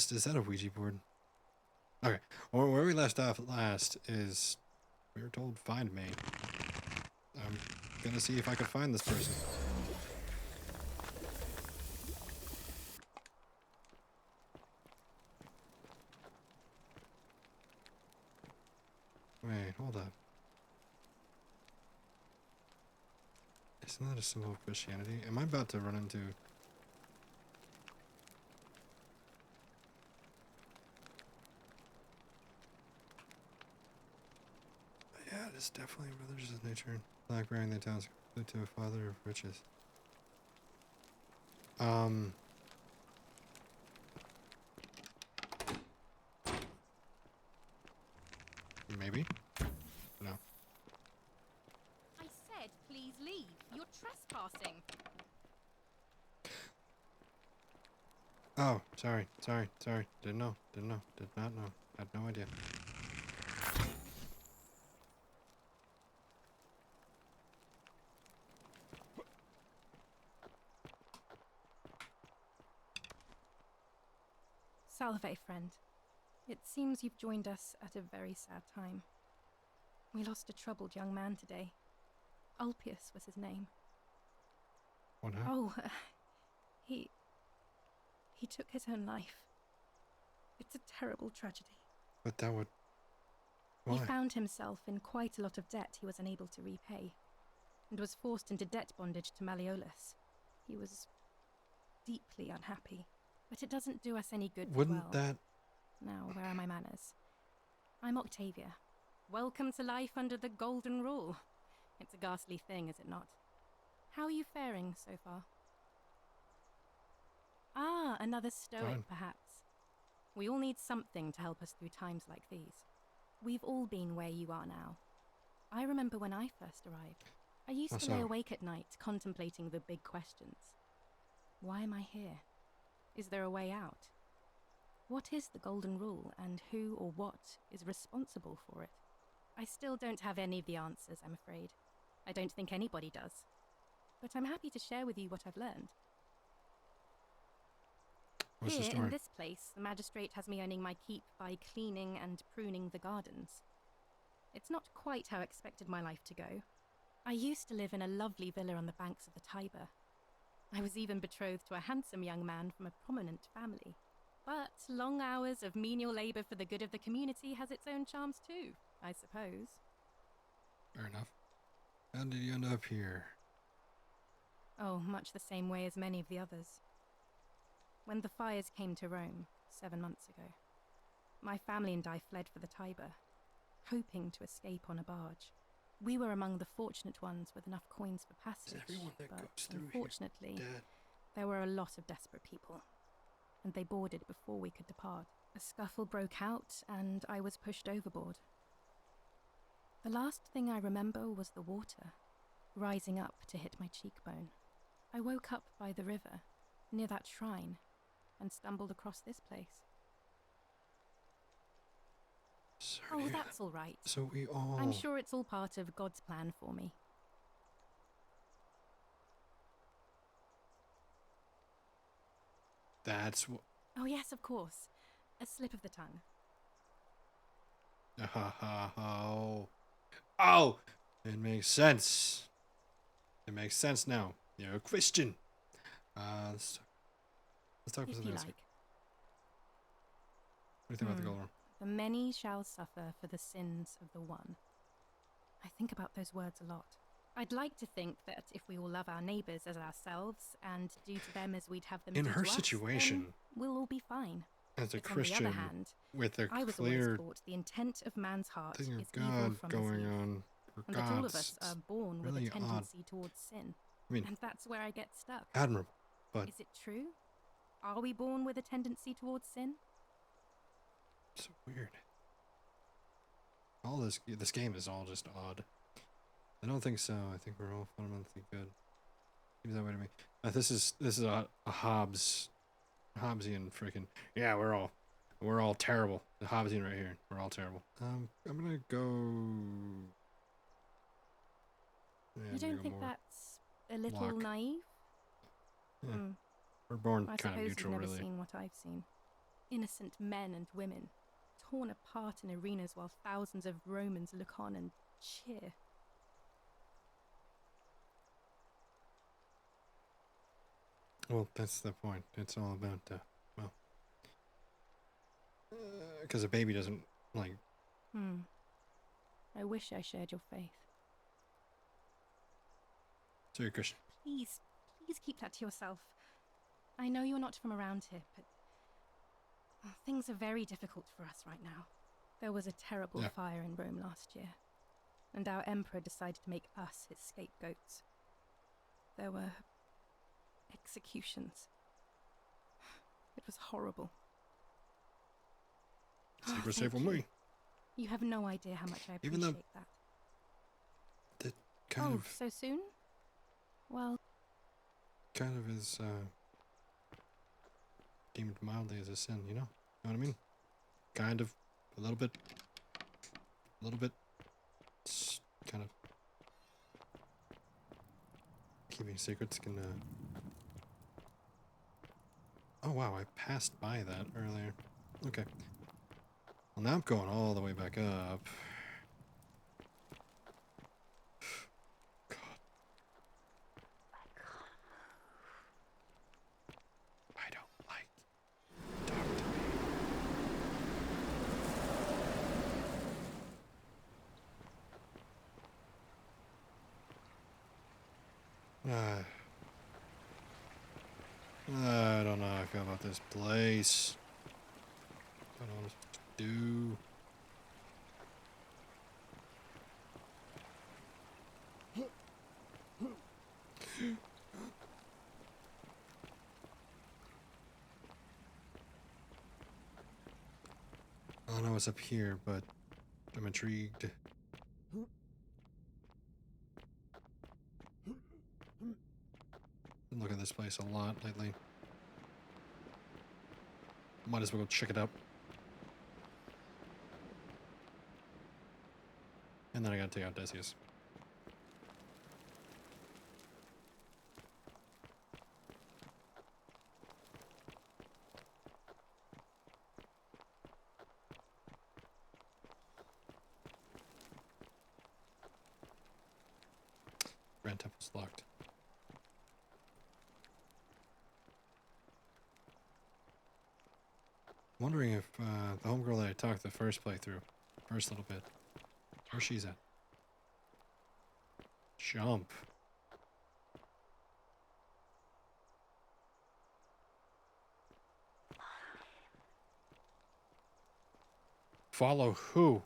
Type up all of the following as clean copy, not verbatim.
Is that a Ouija board? Okay. Well, where we left off last is we were told find me. I'm gonna see if I can find this person. Wait, hold up. Isn't that a symbol of Christianity? Am I about to run into... Yeah, it is definitely religious in nature. Black bearing the towns to a father of riches. Maybe? No. I said please leave. You're trespassing. Oh, sorry. Didn't know. Did not know. Had no idea. Salve, friend. It seems you've joined us at a very sad time. We lost a troubled young man today. Ulpius was his name. What happened? Oh, he took his own life. It's a terrible tragedy. But that would... Why? He found himself in quite a lot of debt he was unable to repay, and was forced into debt bondage to Malleolus. He was deeply unhappy, but it doesn't do us any good. Wouldn't that... Now, where are my manners? I'm Octavia. Welcome to life under the Golden Rule. It's a ghastly thing, is it not? How are you faring so far? Ah, another stoic, Fine. perhaps. We all need something to help us through times like these. We've all been where you are now. I remember when I first arrived. I used to lay awake at night contemplating the big questions. Why am I here? Is there a way out? What is the Golden Rule, and who or what is responsible for it? I still don't have any of the answers, I'm afraid. I don't think anybody does. But I'm happy to share with you what I've learned. What's the Here, story? in this place, the magistrate has me earning my keep by cleaning and pruning the gardens. It's not quite how I expected my life to go. I used to live in a lovely villa on the banks of the Tiber. I was even betrothed to a handsome young man from a prominent family. But long hours of menial labor for the good of the community has its own charms too, I suppose. Fair enough. How did you end up here? Oh, much the same way as many of the others. When the fires came to Rome 7 months ago, my family and I fled for the Tiber, hoping to escape on a barge. We were among the fortunate ones with enough coins for passage, but unfortunately, there were a lot of desperate people, and they boarded before we could depart. A scuffle broke out, and I was pushed overboard. The last thing I remember was the water, rising up to hit my cheekbone. I woke up by the river, near that shrine, and stumbled across this place. Sorry. Oh, that's all right. So we all... I'm sure it's all part of God's plan for me. That's what... Oh, yes, of course. A slip of the tongue. Oh. Oh! It makes sense. It makes sense now. You're a Christian. Let's talk about If something you else. like. What do you think about the Golden Rule? The many shall suffer for the sins of the one. I think about those words a lot. I'd like to think that if we all love our neighbours as ourselves and do to them as we'd have them In do her to us, situation, then we'll all be fine. as a But Christian, on the other hand, with a I was clear always taught the intent of man's heart is thing of evil God from going his youth, on, for and God, that all of us are born with really a tendency towards sin. I mean, And that's where I get stuck. admirable, but Is it true? Are we born with a tendency towards sin? it's so weird. All this game is all just odd. I don't think so. I think we're all fundamentally good. Seems that way to me. This is a Hobbesian freaking... Yeah, we're all terrible. The Hobbesian right here. We're all terrible. I'm gonna go... Yeah, You don't think more. that's a little Lock. naive? Yeah. We're born I kind of suppose neutral, you've never really. seen what I've seen. innocent men and women, torn apart in arenas while thousands of Romans look on and cheer. Well, that's the point. It's all about, well, because a baby doesn't, like... I wish I shared your faith. So you're Christian. Please keep that to yourself. I know you're not from around here, but things are very difficult for us right now. There was a terrible fire in Rome last year, and our emperor decided to make us his scapegoats. There were executions. It was horrible. Secret safe with me. You have no idea how much I appreciate Even though that. That kind of... so soon? Well... kind of is, deemed mildly as a sin, you know? Know what I mean? Kind of, a little bit, kind of. Keeping secrets can, Oh wow, I passed by that earlier. Okay. Well, now I'm going all the way back up. God. I don't like... Talk to me. I don't know how I feel about this place. I don't know what to do. I don't know what's up here, but I'm intrigued. Been looking at this place a lot lately. Might as well go check it out. And then I gotta take out Decius. Grand Temple's locked. Wondering if the homegirl that I talked the first playthrough, first little bit, where she's at. Jump. Follow who?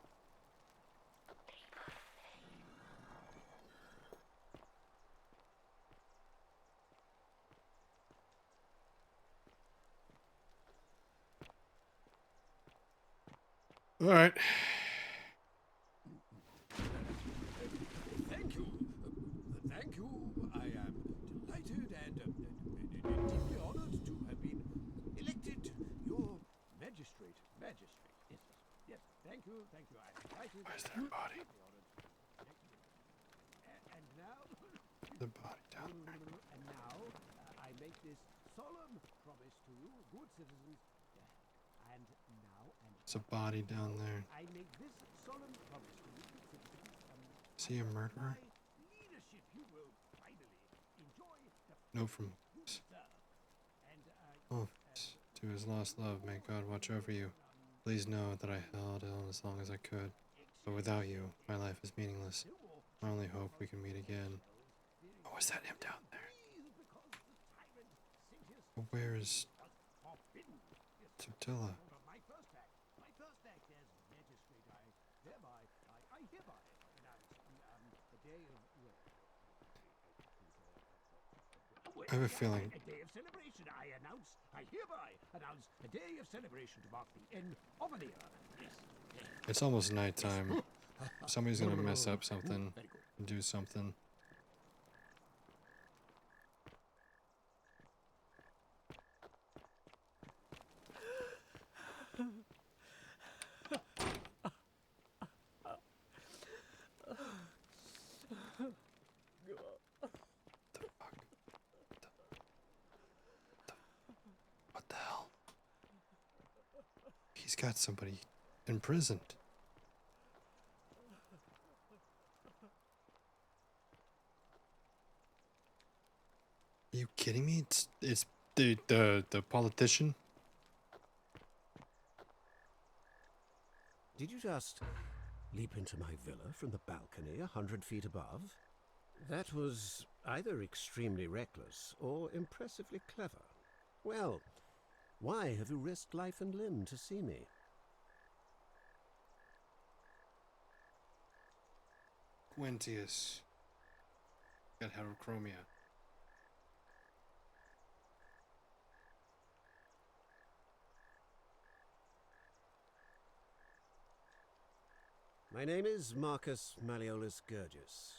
All right. Thank you. Thank you. I am delighted and deeply honored to have been elected your magistrate. Yes. Yes. Thank you. Thank you. I am delighted. Where's that body? Thank you. And now... The body down there. And now, I make this solemn promise to you, good citizens, and now... There's a body down there. I make this solemn promise to you, good citizens, Is he a murderer? leadership, you will finally enjoy the No, from and oh, to his lost love. May God watch over you. Please know that I held on as long as I could, but without you, my life is meaningless. I only hope we can meet again. Oh, is that him down there? Well, where is Tortilla? my first act as magistrate, I hereby announce the day of I have a feeling. a day of celebration. I hereby announce a day of celebration to mark the end of an era. Yes. It's almost nighttime. Somebody's gonna mess up something, Very good. do something. The fuck? What the hell? He's got somebody imprisoned. Are you kidding me? It's the politician. Did you just leap into my villa from the balcony 100 feet above? That was either extremely reckless or impressively clever. Well, why have you risked life and limb to see me? Quintius got heterochromia. My name is Marcus Malleolus Gurgis.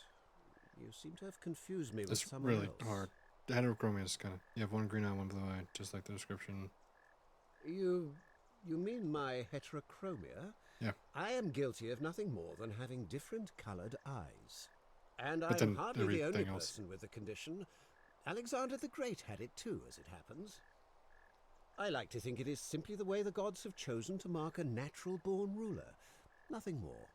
You seem to have confused me with It's someone really else. hard. The heterochromia is kind of, you have one green eye, one blue eye, just like the description. You mean my heterochromia? Yeah. I am guilty of nothing more than having different coloured eyes. And But I'm then hardly the only everything else. person with the condition. Alexander the Great had it too, as it happens. I like to think it is simply the way the gods have chosen to mark a natural-born ruler. Nothing more.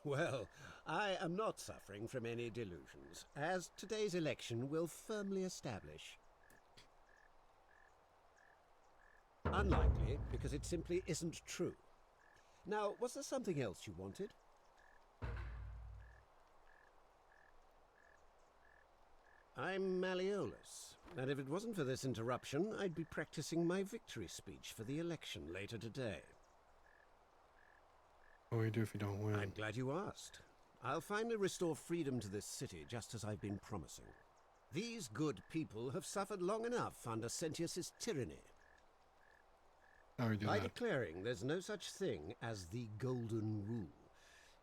Well, I am not suffering from any delusions, as today's election will firmly establish. Unlikely, because it simply isn't true. Now, was there something else you wanted? I'm Malleolus, and if it wasn't for this interruption, I'd be practicing my victory speech for the election later today. What do we do if you don't win? I'm glad you asked. I'll finally restore freedom to this city, just as I've been promising. These good people have suffered long enough under Sentius's tyranny. How do we do By that? declaring there's no such thing as the Golden Rule.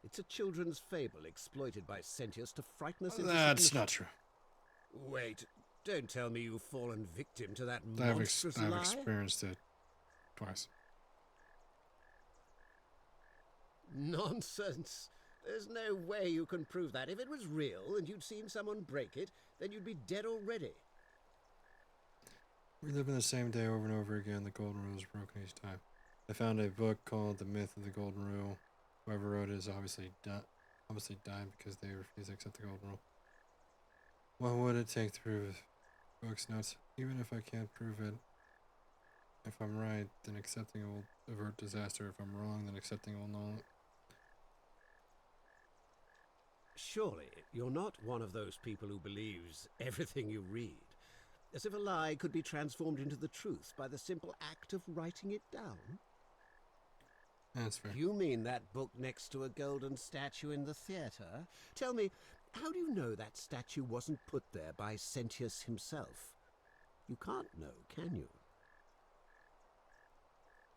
It's a children's fable exploited by Sentius to frighten us into That's submission. not true. Wait, don't tell me you've fallen victim to that I've monstrous I've lie? experienced it twice. Nonsense. There's no way you can prove that. If it was real and you'd seen someone break it, then you'd be dead already. We live in the same day over and over again. The golden rule is broken each time. I found a book called The Myth of the Golden Rule. Whoever wrote it is obviously died because they refused to accept the golden rule. What would it take to prove book's notes? Even if I can't prove it, if I'm right, then accepting it will avert disaster. If I'm wrong, then accepting it will null it. Surely you're not one of those people who believes everything you read, as if a lie could be transformed into the truth by the simple act of writing it down? That's fair. You mean that book next to a golden statue in the theatre? Tell me, how do you know that statue wasn't put there by Sentius himself? You can't know, can you?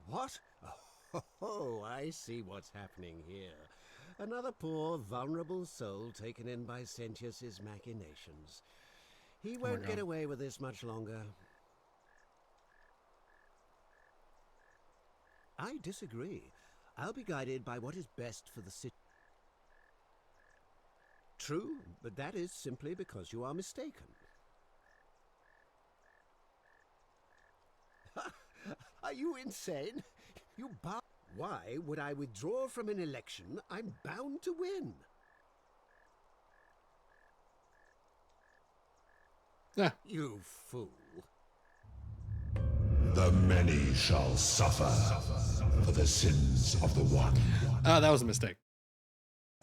What? Oh, I see what's happening here. Another poor, vulnerable soul taken in by Sentius's machinations. He my won't get God. away with this much longer. I disagree. I'll be guided by what is best for the city. True, but that is simply because you are mistaken. Are you insane? Why would I withdraw from an election I'm bound to win? Yeah. You fool. The many shall suffer for the sins of the one. Ah, that was a mistake.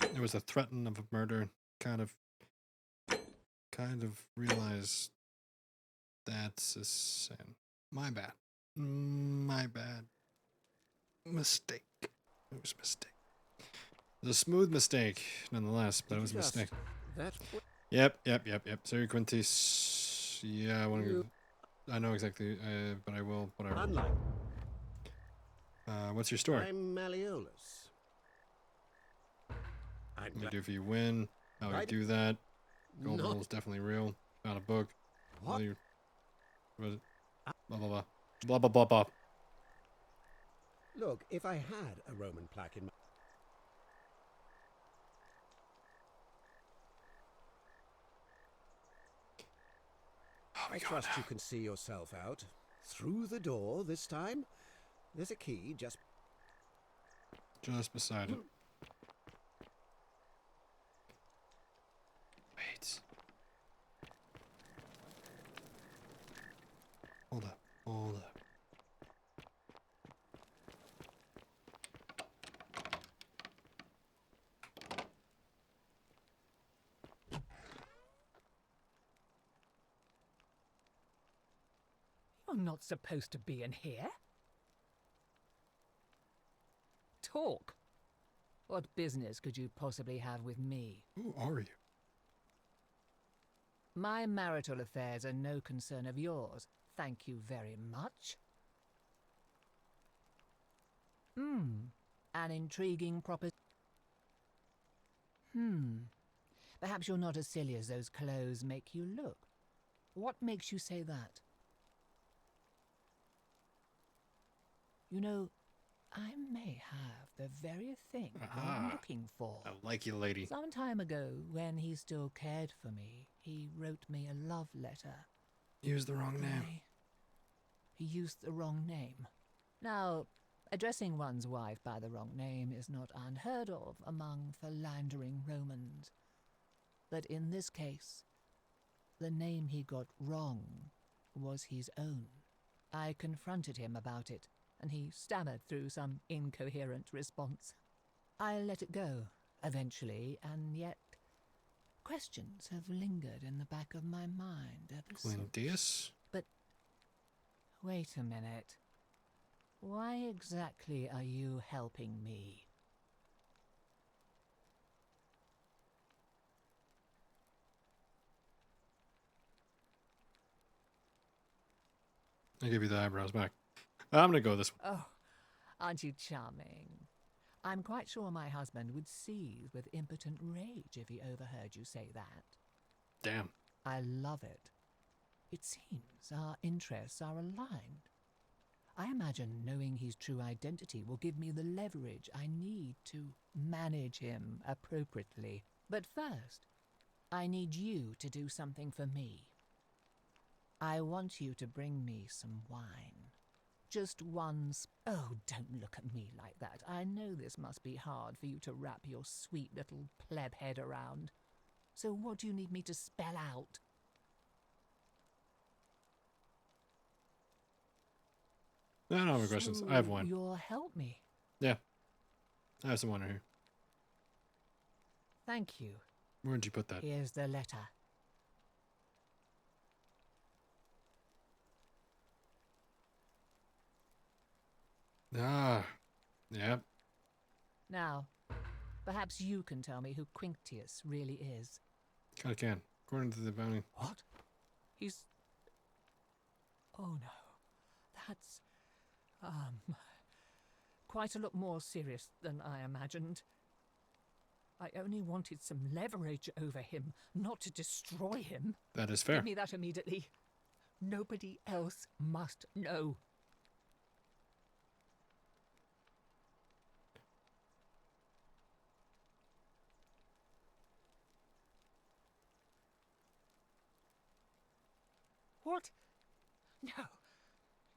It was a threaten of a murder. Kind of realized that's a sin. My bad. My bad. Mistake. It was a mistake. It was a smooth mistake, nonetheless, but it was a mistake. Yep. Sir Quintus. Yeah, I want to. I know exactly, but I will. Whatever. Unlike. What's your story? I'm Malleolus. What do you do if you win? How do you do that? Golden Not- rule is definitely real. Found a book. What? What is it? Blah blah blah. Blah blah blah blah. Look, if I had a Roman plaque in my... I trust you can see yourself out. Through the door this time. There's a key just beside it. Wait. Hold up. Hold up. You're not supposed to be in here. Talk. What business could you possibly have with me? Who are you? My marital affairs are no concern of yours. Thank you very much. An intriguing proposition. Perhaps you're not as silly as those clothes make you look. What makes you say that? You know, I may have the very thing I'm looking for. I like you, lady. Some time ago, when he still cared for me, he wrote me a love letter. Used the wrong name. He used the wrong name. Now, addressing one's wife by the wrong name is not unheard of among philandering Romans. But in this case, the name he got wrong was his own. I confronted him about it, and he stammered through some incoherent response. I let it go, eventually, and yet questions have lingered in the back of my mind ever since. Quintius? But wait a minute. Why exactly are you helping me? I give you the eyebrows back. I'm gonna go this way. Oh, aren't you charming? I'm quite sure my husband would seethe with impotent rage if he overheard you say that. Damn. I love it. It seems our interests are aligned. I imagine knowing his true identity will give me the leverage I need to manage him appropriately. But first, I need you to do something for me. I want you to bring me some wine. Just one Oh, don't look at me like that. I know this must be hard for you to wrap your sweet little pleb head around. So what do you need me to spell out? No, no more questions. I have one. You'll help me. Yeah. I have some wine right here. Thank you. Where'd you put that? Here's the letter. Ah. Yep. Now, perhaps you can tell me who Quinctius really is. Kinda can. According to the bounty. What? He's... Oh no. That's... quite a lot more serious than I imagined. I only wanted some leverage over him, not to destroy him. That is fair. Give me that immediately. Nobody else must know. What? No.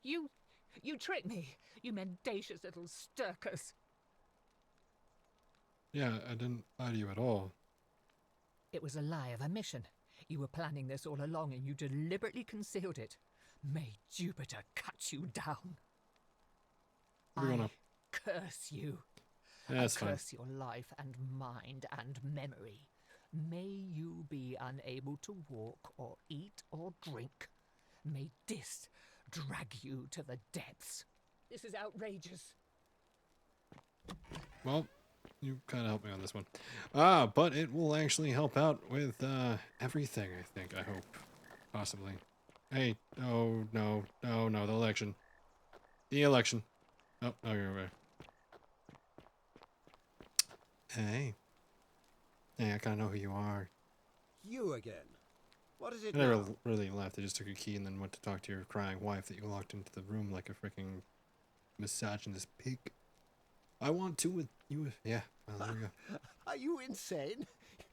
You tricked me, you mendacious little stirkers. Yeah, I didn't lie to you at all. It was a lie of a mission. You were planning this all along and you deliberately concealed it. May Jupiter cut you down. We're gonna... I curse you. Yeah, that's I fine. curse your life and mind and memory. May you be unable to walk or eat or drink. May this drag you to the depths. This is outrageous. Well, you kind of helped me on this one. But it will actually help out with everything, I think. I hope. Possibly. Hey, no, no, no, no, the election. The election. Oh, no, you're away. Hey. Hey, I kind of know who you are. you again. What is it I never now? really left. I just took a key and then went to talk to your crying wife that you locked into the room like a freaking misogynist pig. I want to with you. Yeah, well, there you go. Are you insane?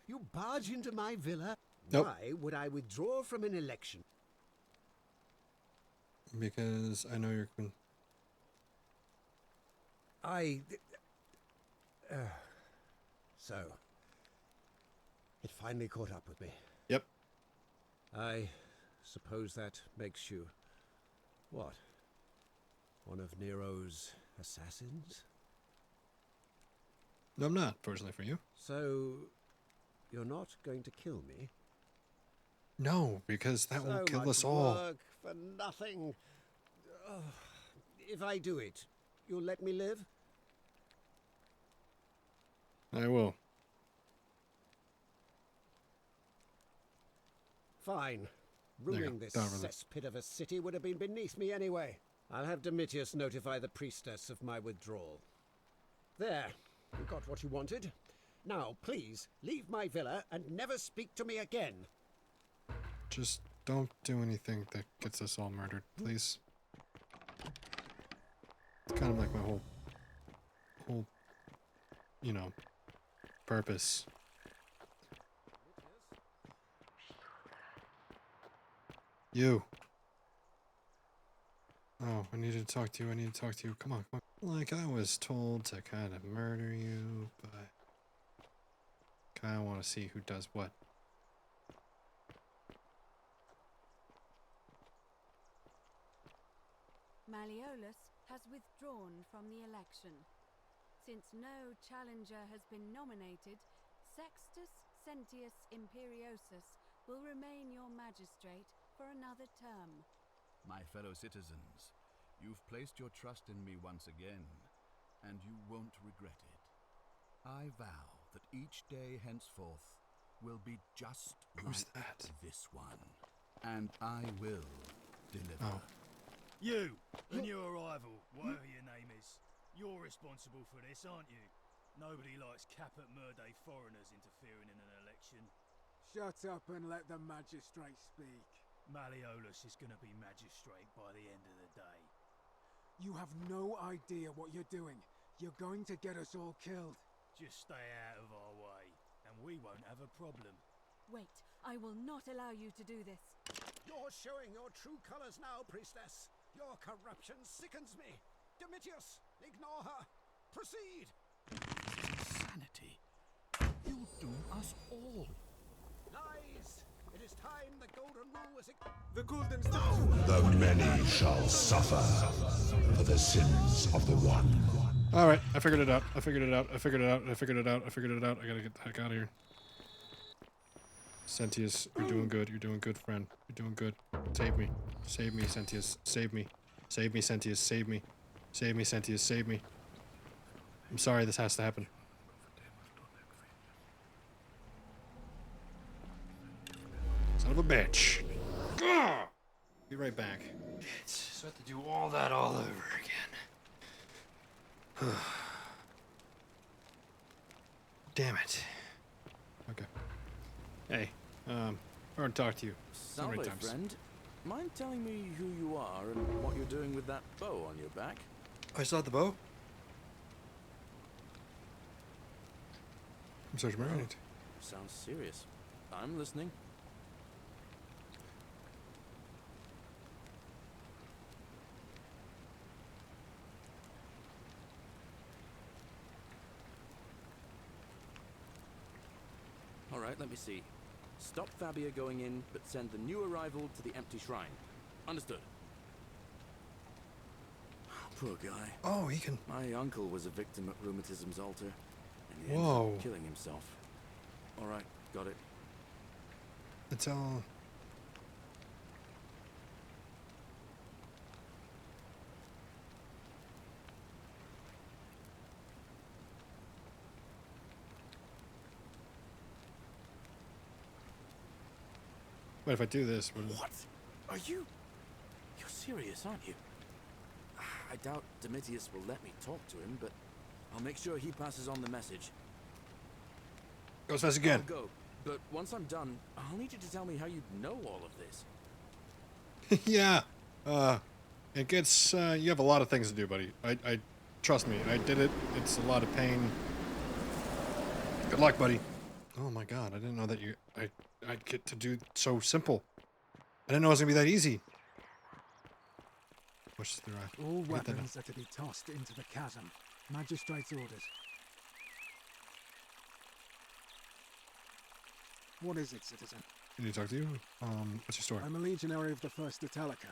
You barge into my villa? Nope. Why would I withdraw from an election? Because I know you're... So, it finally caught up with me. Yep. I suppose that makes you... what? One of Nero's assassins? No, I'm not, fortunately for you. So, you're not going to kill me? No, because that will kill us all. Work for nothing. Ugh. If I do it, you'll let me live? I will. Fine. There you Ruining go. this Don't really- cesspit of a city would have been beneath me anyway. I'll have Domitius notify the priestess of my withdrawal. There. You got what you wanted. Now, please, leave my villa and never speak to me again. Just don't do anything that gets us all murdered, please. It's kind of like my whole, you know, purpose. You. Oh, I need to talk to you. I need to talk to you. Come on, come on. Like, I was told to kind of murder you, but kind of want to see who does what. Malleolus has withdrawn from the election. Since no challenger has been nominated, Sextus Sentius Imperiosus will remain your magistrate for another term. My fellow citizens, you've placed your trust in me once again, and you won't regret it. I vow that each day henceforth will be just Who's like that? this one, and I will deliver. Oh. You, the new arrival, whatever your name is, you're responsible for this, aren't you? Nobody likes caput murdae foreigners interfering in an election. Shut up and let the magistrate speak. Malleolus is gonna be magistrate by the end of the day. You have no idea what you're doing. You're going to get us all killed. Just stay out of our way, and we won't have a problem. Wait, I will not allow you to do this. You're showing your true colors now, priestess. Your corruption sickens me. Domitius, ignore her. Proceed. Insanity. You'll doom us all. Lies. It is time the golden rule was... The golden statue. The many shall suffer for the sins of the one. Alright, I figured it out. I figured it out. I figured it out. I figured it out. I figured it out. I gotta get the heck out of here. Sentius, you're doing good. You're doing good, friend. You're doing good. Save me. Save me, Sentius. Save me. Save me, Sentius. Save me. Save me, Sentius. Save me. I'm sorry this has to happen. Son of a bitch. Gah! Be right back. So I have to do all that all over again. Damn it. Okay. Hey, I want to talk to you. So many Salve, times. friend. Mind telling me who you are and what you're doing with that bow on your back? I saw the bow. I'm SergeantMurica. Sounds serious. I'm listening. All right, let me see. Stop Fabia going in, but send the new arrival to the empty shrine. Understood. Poor guy. Oh, he can. My uncle was a victim at rheumatism's altar, and he ended Whoa. up killing himself. All right, got it. It's all. What if I do this? What? Are you? You're serious, aren't you? I doubt Domitius will let me talk to him, but I'll make sure he passes on the message. Goes fast again. I'll go, but once I'm done, I'll need you to tell me how you know all of this. Yeah. It gets. You have a lot of things to do, buddy. I trust me. I did it. It's a lot of pain. Good luck, buddy. Oh my God! I didn't know that I'd get to do so simple. I didn't know it was gonna be that easy. pushes the rock. All Get that weapons are to be tossed into the chasm. Magistrate's orders. What is it, citizen? Can you talk to you? What's your story? I'm a legionary of the 1st Italica,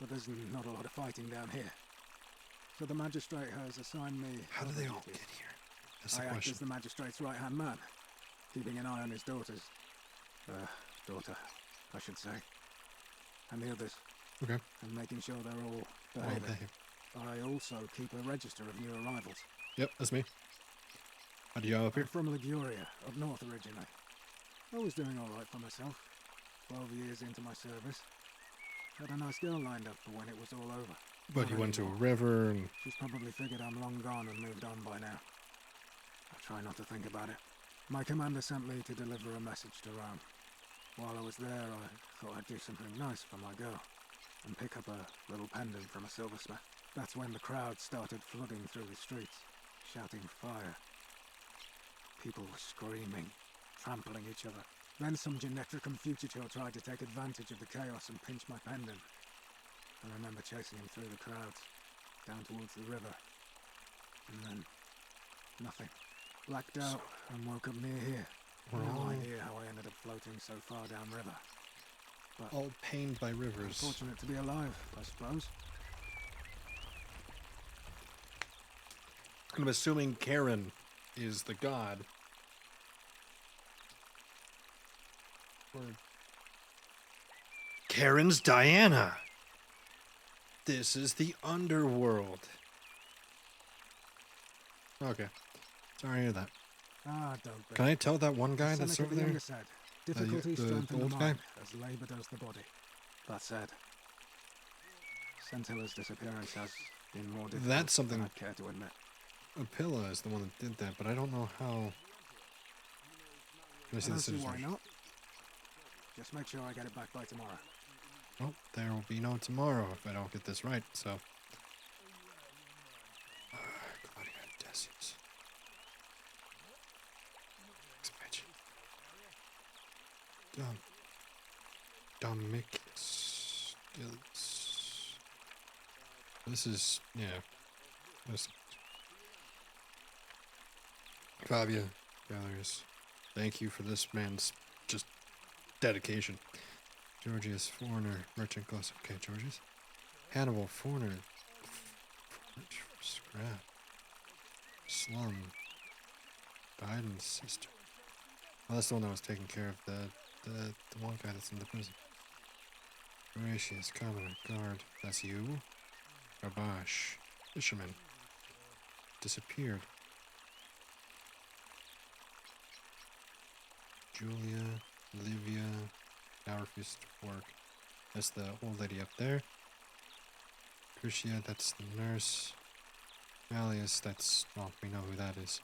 but there's not a lot of fighting down here. So the magistrate has assigned me... How do other they all duties. get here? That's the I act question. as the magistrate's right-hand man, keeping an eye on his daughters. Daughter, I should say. And the others. Okay. And making sure they're all Well behaving. behaved. I also keep a register of new arrivals. Yep, that's me. How do you go up I'm here? from Liguria, up north originally. I was doing all right for myself. 12 years into my service. Had a nice girl lined up for when it was all over. But Not you went to a anymore. river and... She's probably figured I'm long gone and moved on by now. I try not to think about it. My commander sent me to deliver a message to Rome. While I was there, I thought I'd do something nice for my girl and pick up a little pendant from a silversmith. That's when the crowd started flooding through the streets, shouting fire. People were screaming, trampling each other. Then some Genetricum fugitor tried to take advantage of the chaos and pinch my pendant. I remember chasing him through the crowds, down towards the river. And then, nothing. Blacked out and woke up near here. We're No all- idea how I ended up floating so far downriver. But All pained by rivers. fortunate to be alive, I suppose. I'm assuming Karen is the god. Or... Karen's Diana. This is the underworld. Okay. Sorry to hear that. Don't be. Can I tell that one guy The that's Seneca over the there? Younger said, difficulty the strengthens the old guy? mind as labour does the body. That said, Centilla's disappearance has been more difficult That's something- than I'd care to admit. Apilla is the one that did that, but I don't know how. Can I see I the don't see why citizen? not. Just make sure I get it back by tomorrow. Well, there will be no tomorrow if I don't get this right, so. Claudia Decius. Expansion. Domicus. This is, yeah. This. Fabia Galleries. Thank you for this man's just dedication. Georgius, foreigner, merchant class. Okay, Georgius. Hannibal, foreigner. Rich for scrap. Slum. Biden's sister. Oh, that's the one that was taking care of the one guy that's in the prison. Horatius, commoner, guard. That's you. Gabash. Fisherman. Disappeared. Julia, Livia, now refused to work. That's the old lady up there. Crucia, that's the nurse. Malleus, that's, well, we know who that is.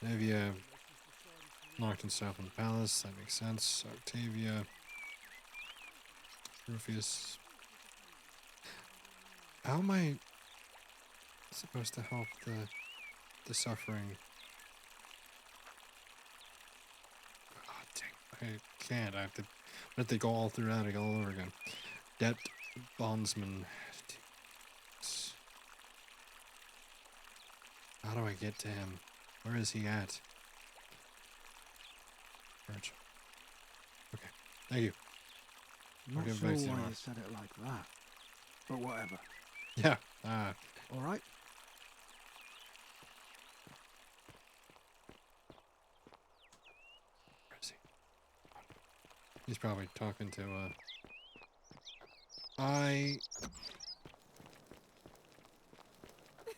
Navia, locked himself in the palace, that makes sense. Octavia, Rufius. How am I supposed to help the suffering? I can't. I have to go all through that all over again. Debt bondsman. How do I get to him? Where is he at? Virgil. Okay. Thank you. I'm not give it sure back to you why tomorrow. you said it like that. But whatever. Yeah. Alright? Where is he? He's probably talking to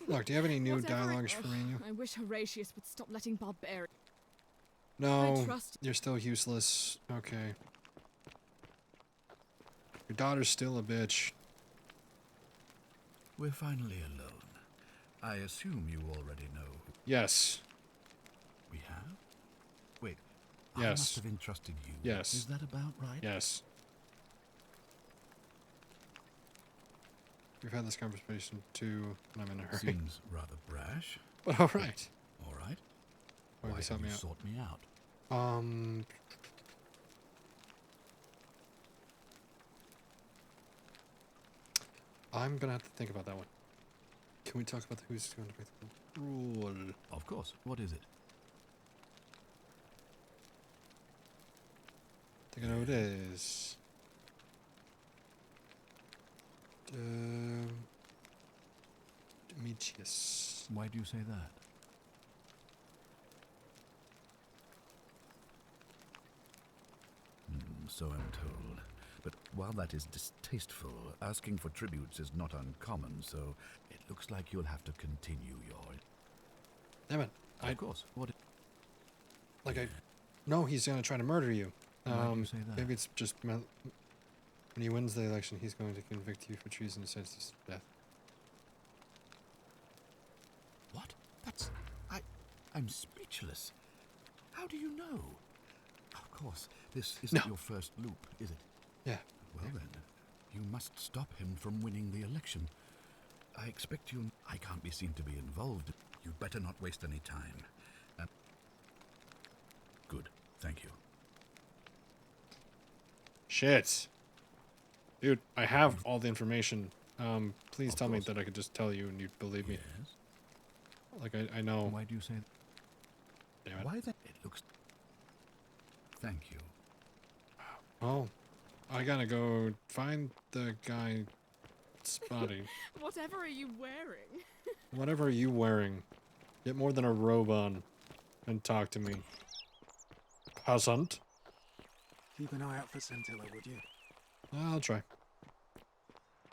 Look, do you have any new Whatever it- dialogues for me? Ugh, I wish Horatius would stop letting barbarians. No, trust- you're still useless. Okay. Your daughter's still a bitch. We're finally alone. I assume you already know who Yes. we have? Wait, I Yes. must have entrusted you. Yes. Is that about right? Yes. We've had this conversation too, and I'm in a hurry. Seems rather brash. But alright. All right. Why Why just have help me you out? sought me out? I'm gonna have to think about that one. Can we talk about who's going to break the rule? Of course. What is it? I think I know who it is. Demetrius. Why do you say that? So I'm told. But while that is distasteful, asking for tributes is not uncommon, so it looks like you'll have to continue your... Damn it. Of course. What? Like, I know he's gonna try to murder you. Why do you say that? Maybe it's just when he wins the election, he's going to convict you for treason and sentence to death. What? That's... I'm speechless. How do you know? Of course, this isn't your first loop, is it? Yeah. Well then, you must stop him from winning the election. I expect you... I can't be seen to be involved. You'd better not waste any time. Good. Thank you. Shit. Dude, I have all the information. Please tell me that I could just tell you and you'd believe me. Yes? Like, I know. Why do you say that? Damn it. Why then? It looks... Thank you. Oh. I gotta go find the guy Spotty. Whatever are you wearing? Whatever are you wearing? Get more than a robe on and talk to me. Peasant. Keep an eye out for Scintilla, would you? I'll try.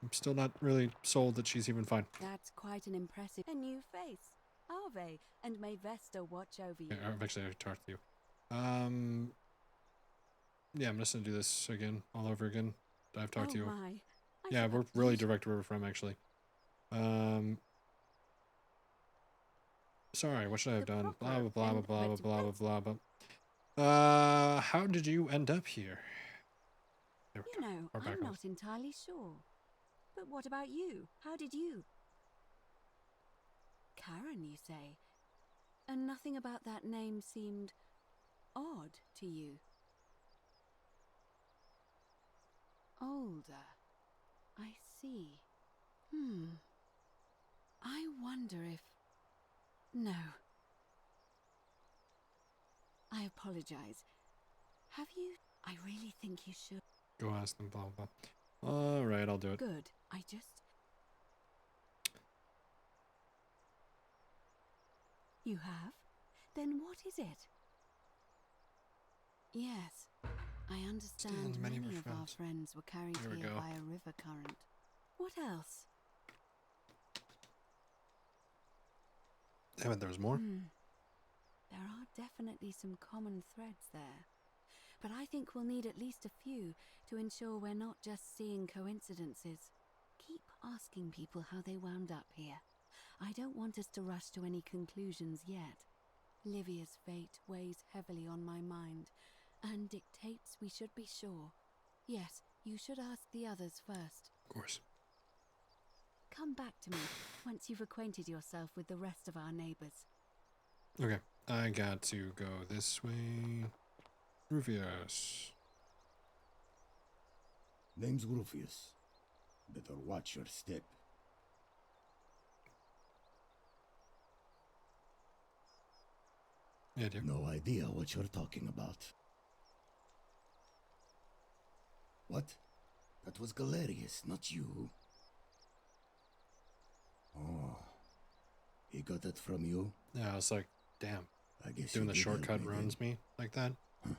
I'm still not really sold that she's even fine. That's quite an impressive... A new face. Ave, and may Vesta watch over you. Yeah, I've actually talked to you. Yeah, I'm just gonna do this again, all over again. I've talked to you. My. Yeah, we're really direct where we're from, actually. Sorry, what should I have done? Blah, blah, blah, blah, blah, blah, blah, blah, blah. How did you end up here? There we go. You know, We're back I'm on. not entirely sure. But what about you? How did you? Karen, you say? And nothing about that name seemed odd to you. Older. I see. I wonder if... No. I apologize. Have you... I really think you should... Go ask them, blah, blah, blah. Alright, I'll do it. Good. I just... You have? Then what is it? Yes. I understand many of our friends were carried here by a river current. What else? Damn it, there was more? There are definitely some common threads there. But I think we'll need at least a few to ensure we're not just seeing coincidences. Keep asking people how they wound up here. I don't want us to rush to any conclusions yet. Livia's fate weighs heavily on my mind, and dictates we should be sure. Yes, you should ask the others first. Of course. Come back to me once you've acquainted yourself with the rest of our neighbors. Okay, I got to go this way. Rufius. Name's Rufius. Better watch your step. Yeah, dude. No idea what you're talking about. What? That was Galerius, not you. Oh. He got that from you? Yeah, I was like, damn. I guess doing you the did shortcut help me runs me like that. Huh.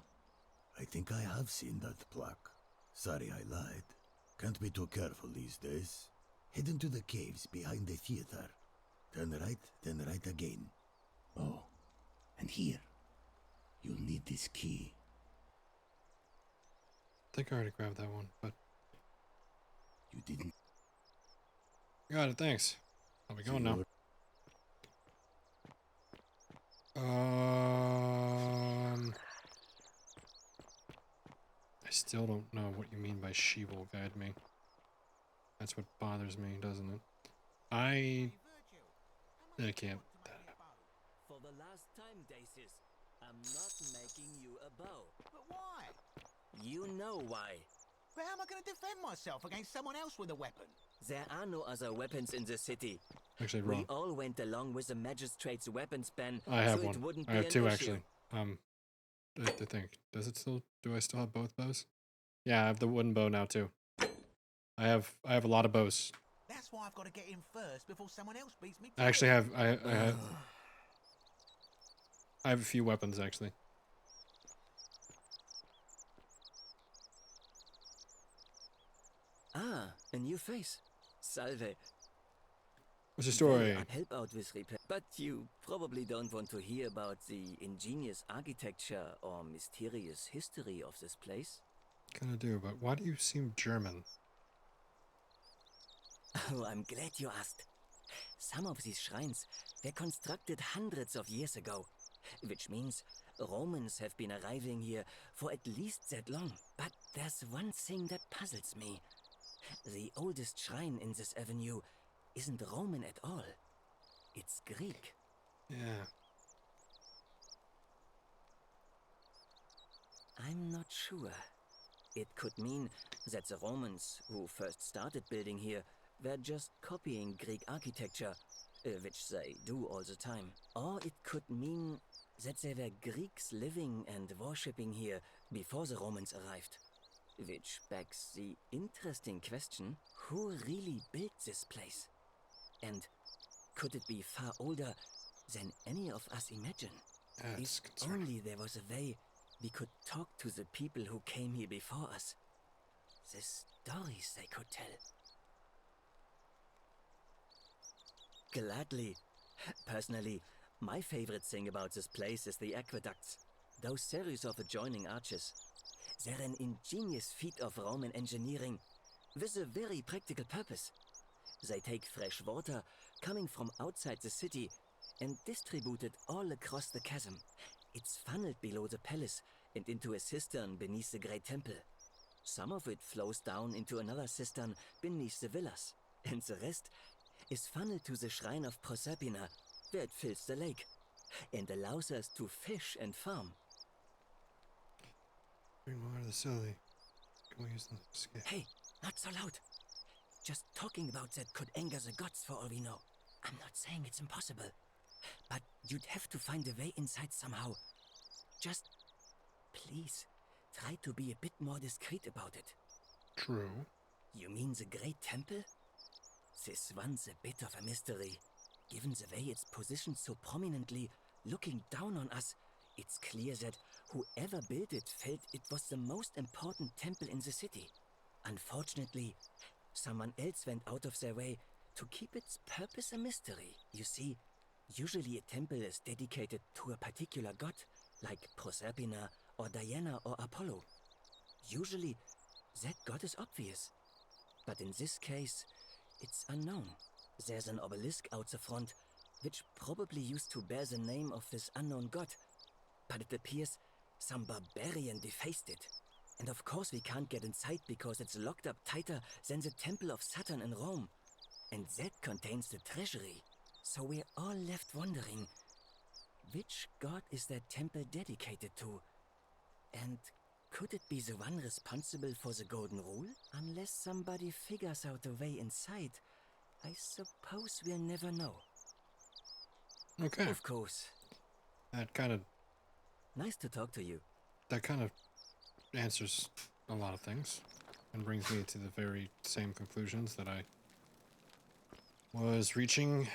I think I have seen that plaque. Sorry I lied. Can't be too careful these days. Head into the caves behind the theater. Turn right, then right again. Oh, and here. You'll need this key. I think I already grabbed that one, but... You didn't? Got it, thanks. I'll be going now. I still don't know what you mean by she will guide me. That's what bothers me, doesn't it? I can't. For the last time, Dacis, I'm not making you a bow. But why? You know why. But how am I going to defend myself against someone else with a weapon? There are no other weapons in the city. Actually, We wrong. all went along with the magistrate's weapons ban, I have so one. it wouldn't I be have an two issue. actually. I think. Does it still? Do I still have both bows? Yeah, I have the wooden bow now too. I have a lot of bows. That's why I've got to get in first before someone else beats me. I actually have I have a few weapons actually. Ah, a new face. Salve. What's the story? Well, I'll help out with repair. But you probably don't want to hear about the ingenious architecture or mysterious history of this place. Kinda do, but why do you seem German? Oh, I'm glad you asked. Some of these shrines were constructed hundreds of years ago, which means Romans have been arriving here for at least that long. But there's one thing that puzzles me. The oldest shrine in this avenue isn't Roman at all. It's Greek. Yeah. I'm not sure. It could mean that the Romans, who first started building here, were just copying Greek architecture, which they do all the time. Or it could mean that there were Greeks living and worshipping here before the Romans arrived. Which begs the interesting question, who really built this place? And could it be far older than any of us imagine? That's If concerning. only there was a way we could talk to the people who came here before us. The stories they could tell. Gladly. Personally, my favorite thing about this place is the aqueducts. Those series of adjoining arches. They're an ingenious feat of Roman engineering with a very practical purpose. They take fresh water coming from outside the city and distribute it all across the chasm. It's funneled below the palace and into a cistern beneath the great temple. Some of it flows down into another cistern beneath the villas, and the rest is funneled to the shrine of Proserpina, where it fills the lake and allows us to fish and farm. Bring more to the silly. Can we use the scale? Hey, not so loud. Just talking about that could anger the gods for all we know. I'm not saying it's impossible, but you'd have to find a way inside somehow. Just, please, try to be a bit more discreet about it. True. You mean the Great Temple? This one's a bit of a mystery. Given the way it's positioned so prominently, looking down on us, it's clear that whoever built it felt it was the most important temple in the city. Unfortunately, someone else went out of their way to keep its purpose a mystery. You see, usually a temple is dedicated to a particular god, like Proserpina or Diana or Apollo. Usually, that god is obvious. But in this case, it's unknown. There's an obelisk out the front, which probably used to bear the name of this unknown god. But it appears some barbarian defaced it. And of course we can't get inside because it's locked up tighter than the Temple of Saturn in Rome. And that contains the treasury. So we're all left wondering, which god is that temple dedicated to? And could it be the one responsible for the Golden Rule? Unless somebody figures out a way inside, I suppose we'll never know. Okay. Of course. That kind of you. That kind of answers a lot of things and brings me to the very same conclusions that I was reaching.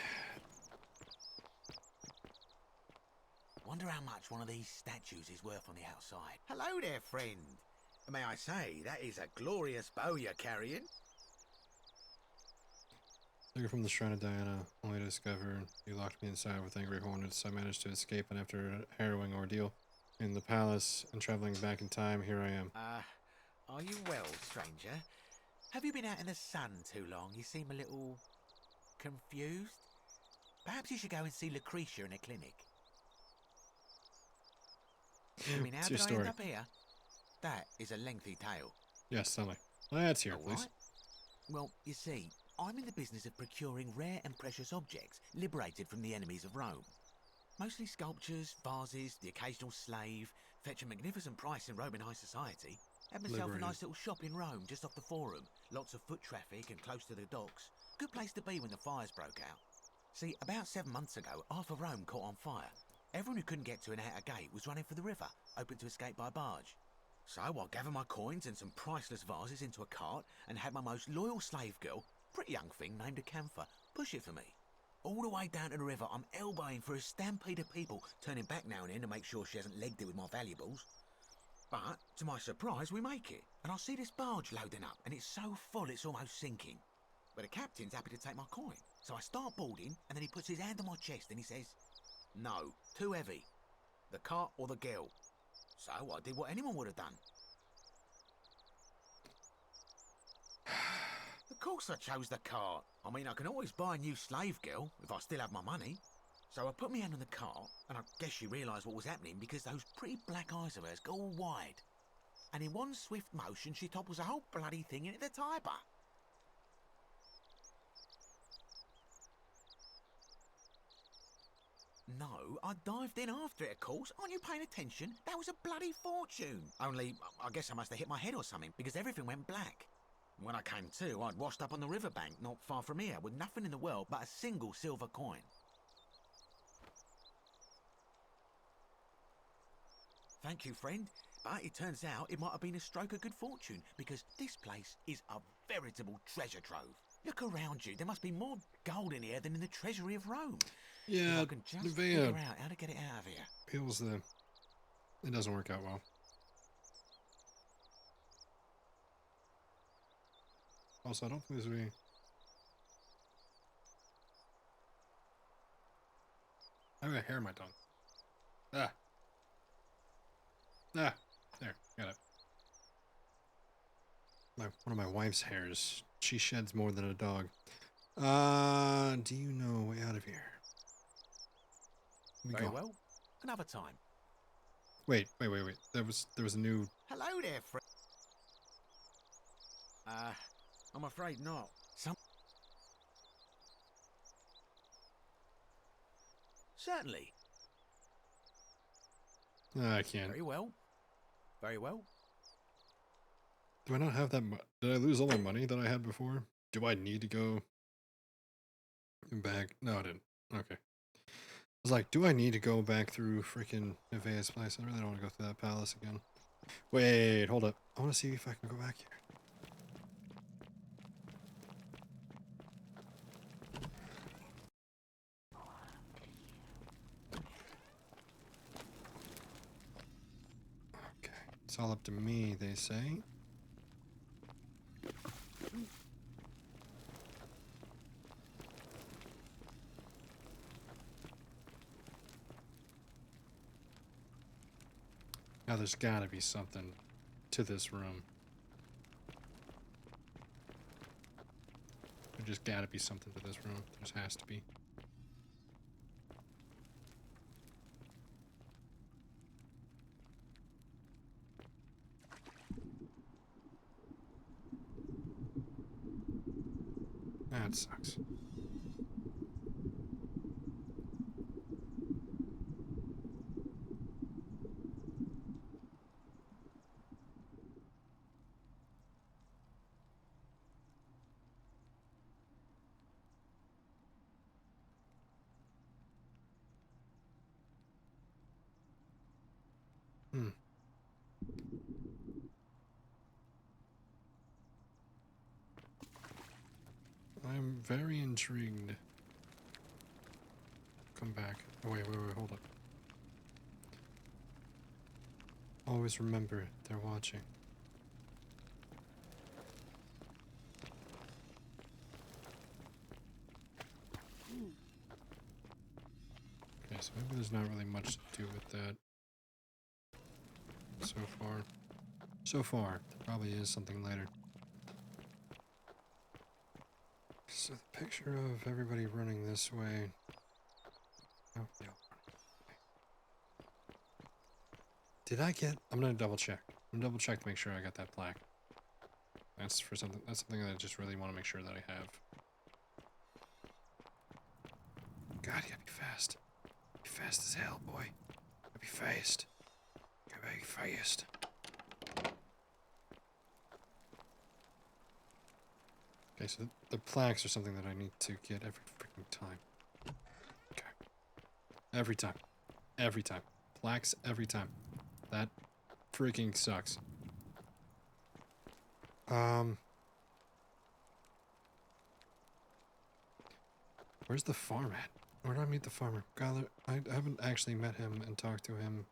Wonder how much one of these statues is worth on the outside. Hello there, friend. May I say, that is a glorious bow you're carrying. Took it from the Shrine of Diana, only to discover you locked me inside with angry hornets. I managed to escape, and after a harrowing ordeal in the palace and traveling back in time, here I am. Are you well, stranger? Have you been out in the sun too long? You seem a little confused. Perhaps you should go and see Lucretia in a clinic. I mean, how did I end up here? That is a lengthy tale. Yes, tell me. Let's hear it, please. Right. Well, you see, I'm in the business of procuring rare and precious objects liberated from the enemies of Rome. Mostly sculptures, vases, the occasional slave, fetch a magnificent price in Roman high society. Had myself a Liberated. nice little shop in Rome, just off the Forum. Lots of foot traffic and close to the docks. Good place to be when the fires broke out. See, about 7 months ago, half of Rome caught on fire. Everyone who couldn't get to an outer gate was running for the river, open to escape by barge. So I gathered my coins and some priceless vases into a cart and had my most loyal slave girl, pretty young thing named Acantha, push it for me. All the way down to the river, I'm elbowing through a stampede of people, turning back now and then to make sure she hasn't legged it with my valuables. But, to my surprise, we make it, and I see this barge loading up, and it's so full it's almost sinking. But the captain's happy to take my coin, so I start boarding, and then he puts his hand on my chest and he says, "No, too heavy. The cart or the girl." So I did what anyone would have done. Of course I chose the cart. I mean, I can always buy a new slave girl if I still have my money. So I put my hand on the cart, and I guess she realised what was happening because those pretty black eyes of hers go all wide. And in one swift motion, she topples the whole bloody thing into the Tiber. No, I dived in after it, of course. Aren't you paying attention? That was a bloody fortune. Only, I guess I must have hit my head or something, because everything went black. When I came to, I'd washed up on the riverbank, not far from here, with nothing in the world but a single silver coin. Thank you, friend. But it turns out it might have been a stroke of good fortune, because this place is a veritable treasure trove. Look around you. There must be more gold in here than in the treasury of Rome. Yeah, if I can just Nevaeh figure out how to get it out of here. feels it doesn't work out well. Also, I don't think there's any... I have a hair in my tongue. Ah. Ah. There. Got it. One of my wife's hairs. She sheds more than a dog. Do you know a way out of here? Very well. Another time. Wait. There was a new... Hello there, friend. I'm afraid not. Certainly. I can't. Very well. Very well. Do I not have that did I lose all my money that I had before? Do I need to go back? No, I didn't. Okay. I was like, do I need to go back through freaking Nevaeh's place? I really don't want to go through that palace again. Wait, hold up. I want to see if I can go back here. Okay. It's all up to me, they say. Now there's gotta be something to this room. There just gotta be something to this room. There has to be. That sucks. I'm very intrigued. Come back. Oh, wait, hold up. Always remember, they're watching. Okay, so maybe there's not really much to do with that. So far. So far. There probably is something later. So the picture of everybody running this way. Oh, yeah. Did I get... I'm gonna double check. I'm gonna double check to make sure I got that plaque. That's something that I just really want to make sure that I have. God, you gotta be fast. Be fast as hell, boy. Gotta be fast. Gotta be fast. Okay, so the plaques are something that I need to get every freaking time. Okay. Every time. Every time. Plaques every time. That freaking sucks. Where's the farm at? Where do I meet the farmer? God, I haven't actually met him and talked to him.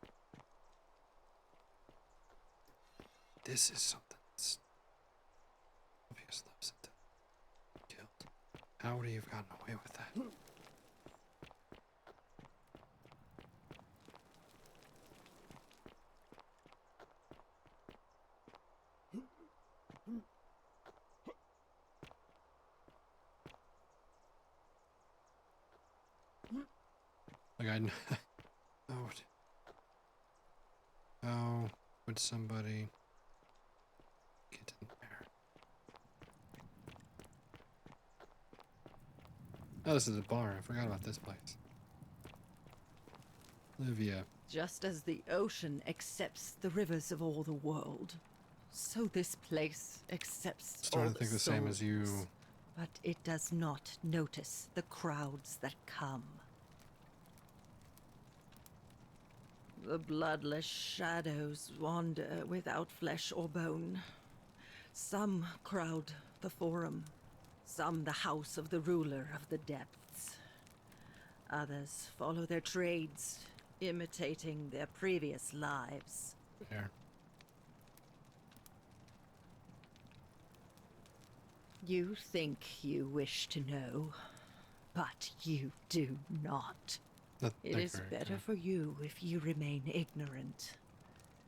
This is something that's obvious loves it. Killed. How would he have gotten away with that? Like how would somebody get in there? Oh, this is a bar. I forgot about this place. Livia. Just as the ocean accepts the rivers of all the world, so this place accepts Starting all to think the the same as you. souls. But it does not notice the crowds that come. The bloodless shadows wander without flesh or bone. Some crowd the forum, some the house of the ruler of the depths. Others follow their trades, imitating their previous lives. Fair. You think you wish to know, but you do not. It is better for you if you remain ignorant.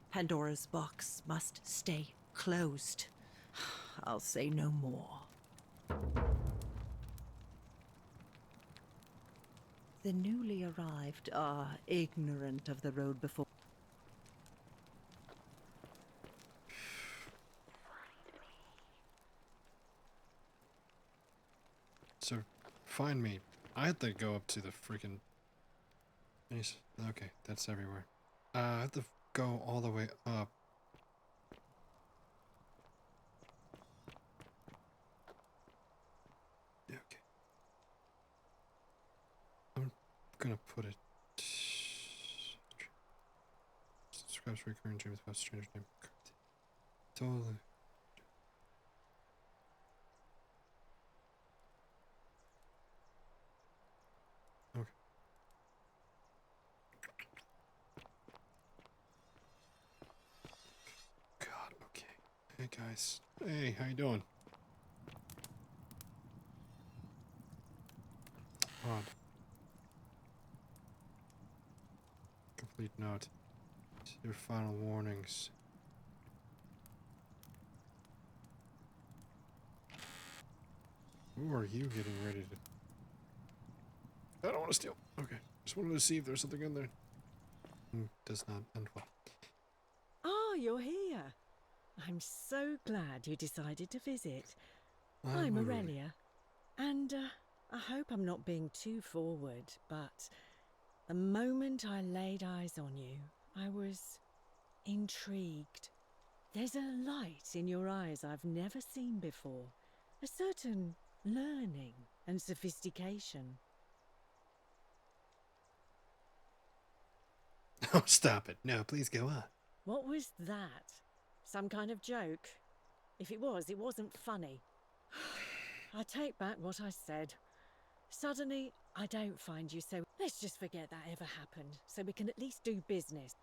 Pandora's box must stay closed. I'll say no more. The newly arrived are ignorant of the road before. So, find me. I have to go up to the freaking. Okay, that's everywhere. I have to go all the way up. Okay. I'm gonna put it. Subscribes recurring dreams about strange name. Totally. Okay. God, okay. Hey guys. Hey, how you doing? Odd. Complete note. Your final warnings. Who are you getting ready to... I don't want to steal. Okay. Just wanted to see if there's something in there. Does not end well. Oh, you're here. I'm so glad you decided to visit. I'm I'm Aurelia. Aurelia. And I hope I'm not being too forward, but the moment I laid eyes on you, I was intrigued. There's a light in your eyes I've never seen before. A certain learning and sophistication. Oh, stop it. No, please go on. What was that? Some kind of joke? If it was, it wasn't funny. I take back what I said. Suddenly, I don't find you so... Let's just forget that ever happened, so we can at least do business.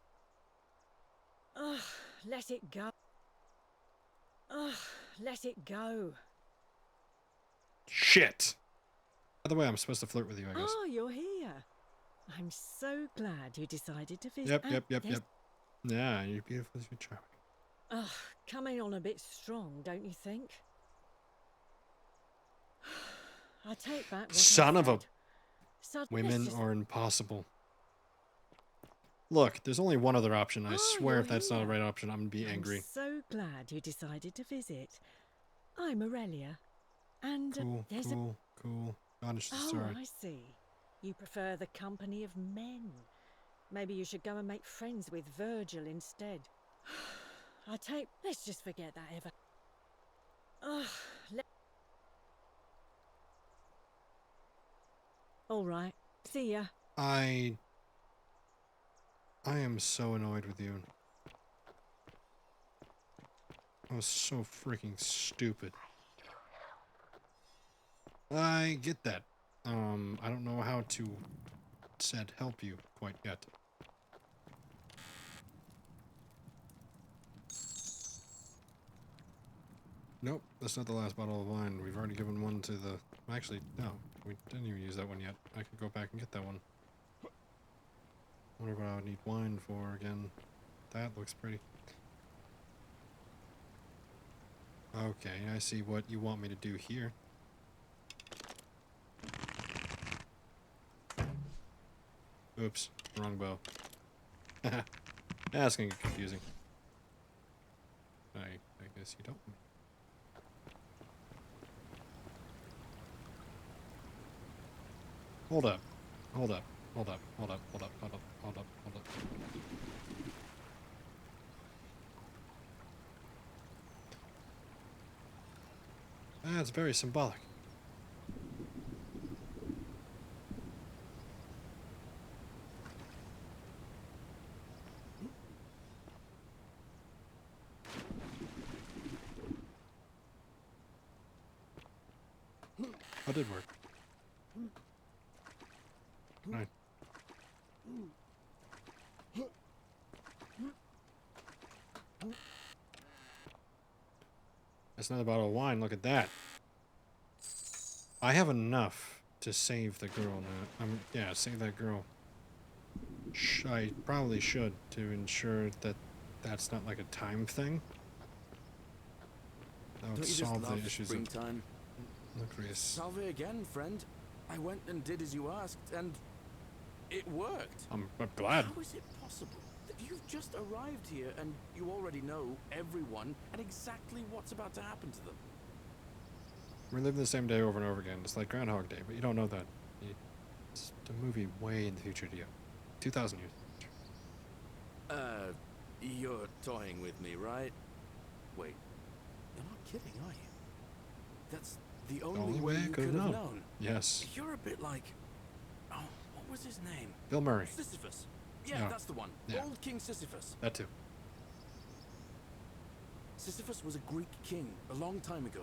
Ugh, let it go. Ugh, let it go. Shit! By the way, I'm supposed to flirt with you, I guess. Oh, you're here. I'm so glad you decided to visit. Yep. Yeah, you're beautiful as you're charming. Ugh, coming on a bit strong, don't you think? I take back what Son I of a... said. Women are impossible. Look, there's only one other option. I swear if that's not the right option, I'm gonna be angry. I'm so glad you decided to visit. I'm Aurelia. And there's Cool. Honest Oh, story. I see. You prefer the company of men. Maybe you should go and make friends with Virgil instead. Let's just forget that ever... Ugh, All right. See ya. I am so annoyed with you. I was so freaking stupid. I get that. I don't know how to help you quite yet. Nope, that's not the last bottle of wine. We've already given one to the... Actually, no. We didn't even use that one yet. I could go back and get that one. Wonder what I would need wine for again. That looks pretty. Okay, I see what you want me to do here. Oops, wrong bow. That's gonna get confusing. I guess you don't. Hold up. Hold up. Hold up. Hold up. Hold up. Hold up. Hold up. Hold up. That's very symbolic. That did work. Right. That's another bottle of wine. Look at that. I have enough to save the girl now. Yeah, save that girl. I probably should to ensure that that's not like a time thing. That would Don't you just solve the love issues springtime? of Lucreus. Salve again, friend. I went and did as you asked, and it worked. I'm glad. How is it possible that you've just arrived here and you already know everyone and exactly what's about to happen to them? We're living the same day over and over again. It's like Groundhog Day, but you don't know that. It's a movie way in the future to you. 2,000 years. You're toying with me, right? Wait, you're not kidding, are you? That's the only way you could have known. Yes. You're a bit like... Oh, what was his name? Bill Murray. Sisyphus. Yeah, No. that's the one. Yeah. Old King Sisyphus. That too. Sisyphus was a Greek king a long time ago.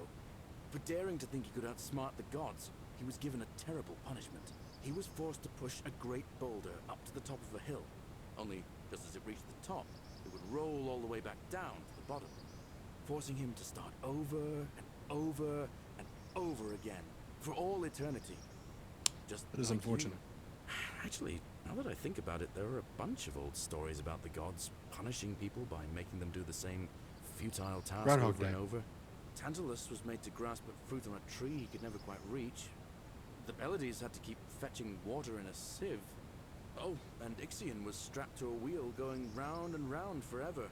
For daring to think he could outsmart the gods, he was given a terrible punishment. He was forced to push a great boulder up to the top of a hill. Only, just as it reached the top, it would roll all the way back down to the bottom, forcing him to start over and over and over again, for all eternity. Just That is like unfortunate. you. Actually, now that I think about it, there are a bunch of old stories about the gods punishing people by making them do the same futile task Groundhog over and Day. over. Tantalus was made to grasp a fruit on a tree he could never quite reach. The Pleiades had to keep fetching water in a sieve. Oh, and Ixion was strapped to a wheel going round and round forever.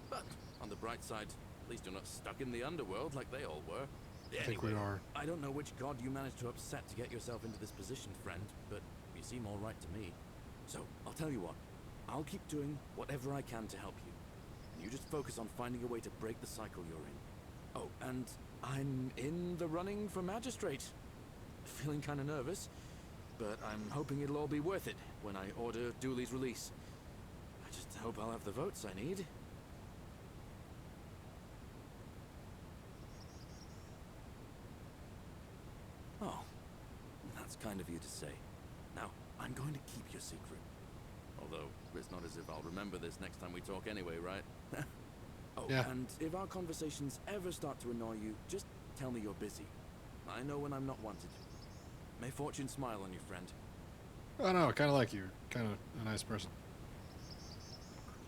But, on the bright side, at least you're not stuck in the underworld like they all were. I think we are. I don't know which god you managed to upset to get yourself into this position, friend, but you seem all right to me. So, I'll tell you what. I'll keep doing whatever I can to help you. And you just focus on finding a way to break the cycle you're in. Oh, and I'm in the running for magistrate. Feeling kind of nervous, but I'm hoping it'll all be worth it when I order Dooley's release. I just hope I'll have the votes I need. Oh, that's kind of you to say. Now, I'm going to keep your secret. Although, it's not as if I'll remember this next time we talk anyway, right? Oh, Yeah. and if our conversations ever start to annoy you, just tell me you're busy. I know when I'm not wanted. May fortune smile on you, friend. Oh no, kind of like you. Kind of a nice person.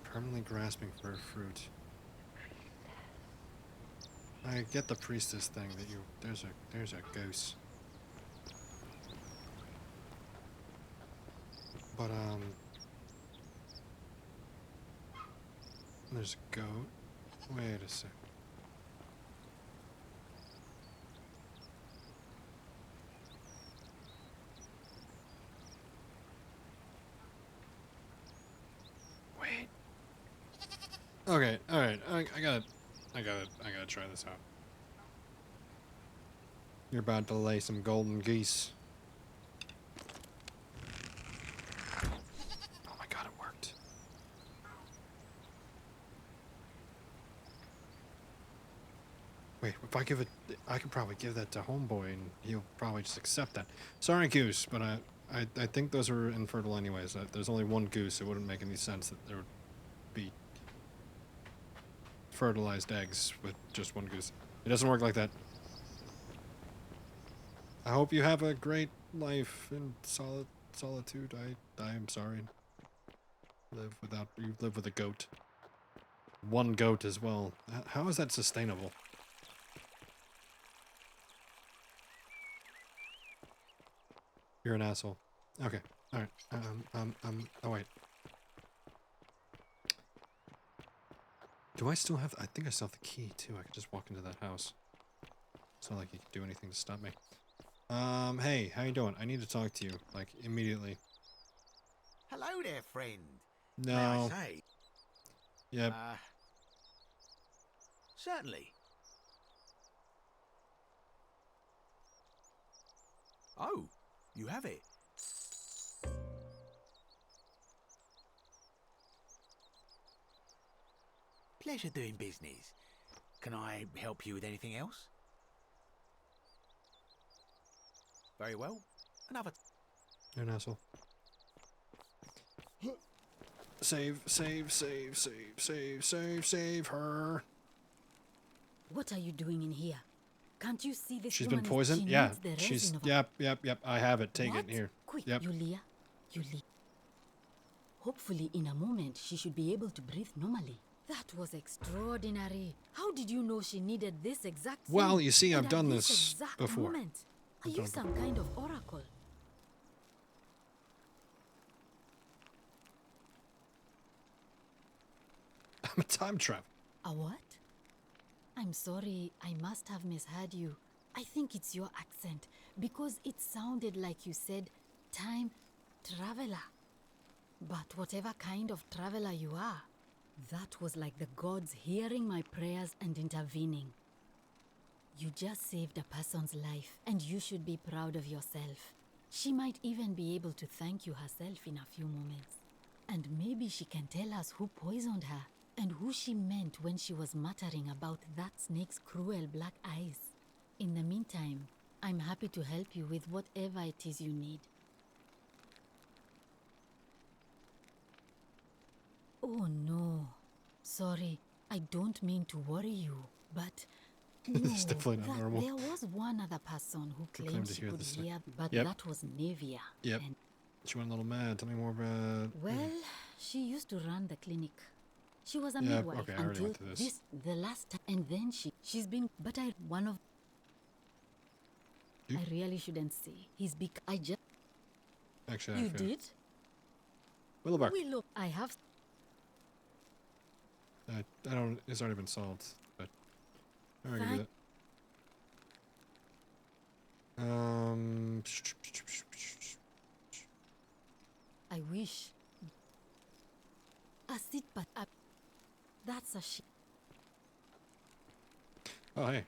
Permanently grasping for a fruit. I get the priestess thing that you... There's a goose. But, there's a goat. Wait a sec. Wait. Okay, alright. I gotta try this out. You're about to lay some golden geese. Wait, if I give it, I could probably give that to Homeboy, and he'll probably just accept that. Sorry, Goose, but I think those are infertile anyways. There's only one goose. It wouldn't make any sense that there would be fertilized eggs with just one goose. It doesn't work like that. I hope you have a great life in solitude. I am sorry. You live with a goat. One goat as well. How is that sustainable? You're an asshole. Okay. All right. Oh wait. Do I still have? I think I still have the key too. I could just walk into that house. It's not like you can do anything to stop me. Hey, how you doing? I need to talk to you, like, immediately. Hello there, friend. No. May I say? Yep. Certainly. Oh, you have it. Pleasure doing business. Can I help you with anything else? Very well. Another. You're an asshole. Save her. What are you doing in here? Can't you see this She's woman been poisoned? she Yeah. needs the She's resin of yep. I have it. Take What? it here. Quick, Yep. Yulia. Hopefully in a moment she should be able to breathe normally. That was extraordinary. How did you know she needed this exact thing? Well, you see, And I've at done this this exact before. Moment? Are I've you done it some kind of oracle? I'm a time traveler. A what? I'm sorry, I must have misheard you. I think it's your accent, because it sounded like you said time traveler. But whatever kind of traveler you are, that was like the gods hearing my prayers and intervening. You just saved a person's life, and you should be proud of yourself. She might even be able to thank you herself in a few moments. And maybe she can tell us who poisoned her, and who she meant when she was muttering about that snake's cruel black eyes. In the meantime, I'm happy to help you with whatever it is you need. Oh no. Sorry, I don't mean to worry you, but no, It's definitely not normal. there was one other person who claim claimed to she hear could this. hear, but Yep. that was Nevia. Yep. And She went a little mad. Tell me more about. well, she used to run the clinic. She was a Yeah, midwife okay, I already until went through this. the last time, and then she's been. But one of. You? I really shouldn't say. I just. Actually, You I did? Willowbark. Willow, I have. I don't. It's already been solved, but I already do that. I wish. A seat, but that's a shit. Oh hey,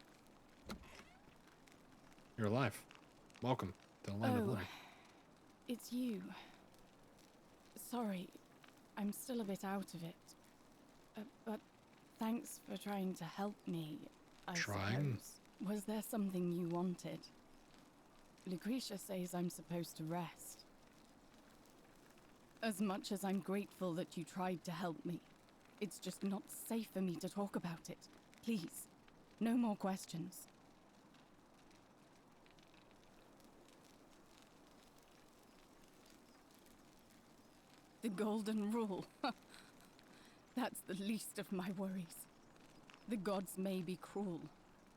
you're alive. Welcome to the land of Oh, living. it's you. Sorry, I'm still a bit out of it. But thanks for trying to help me, I Trying? suppose. Was there something you wanted? Lucretia says I'm supposed to rest. As much as I'm grateful that you tried to help me, it's just not safe for me to talk about it. Please, no more questions. The golden rule. That's the least of my worries. The gods may be cruel,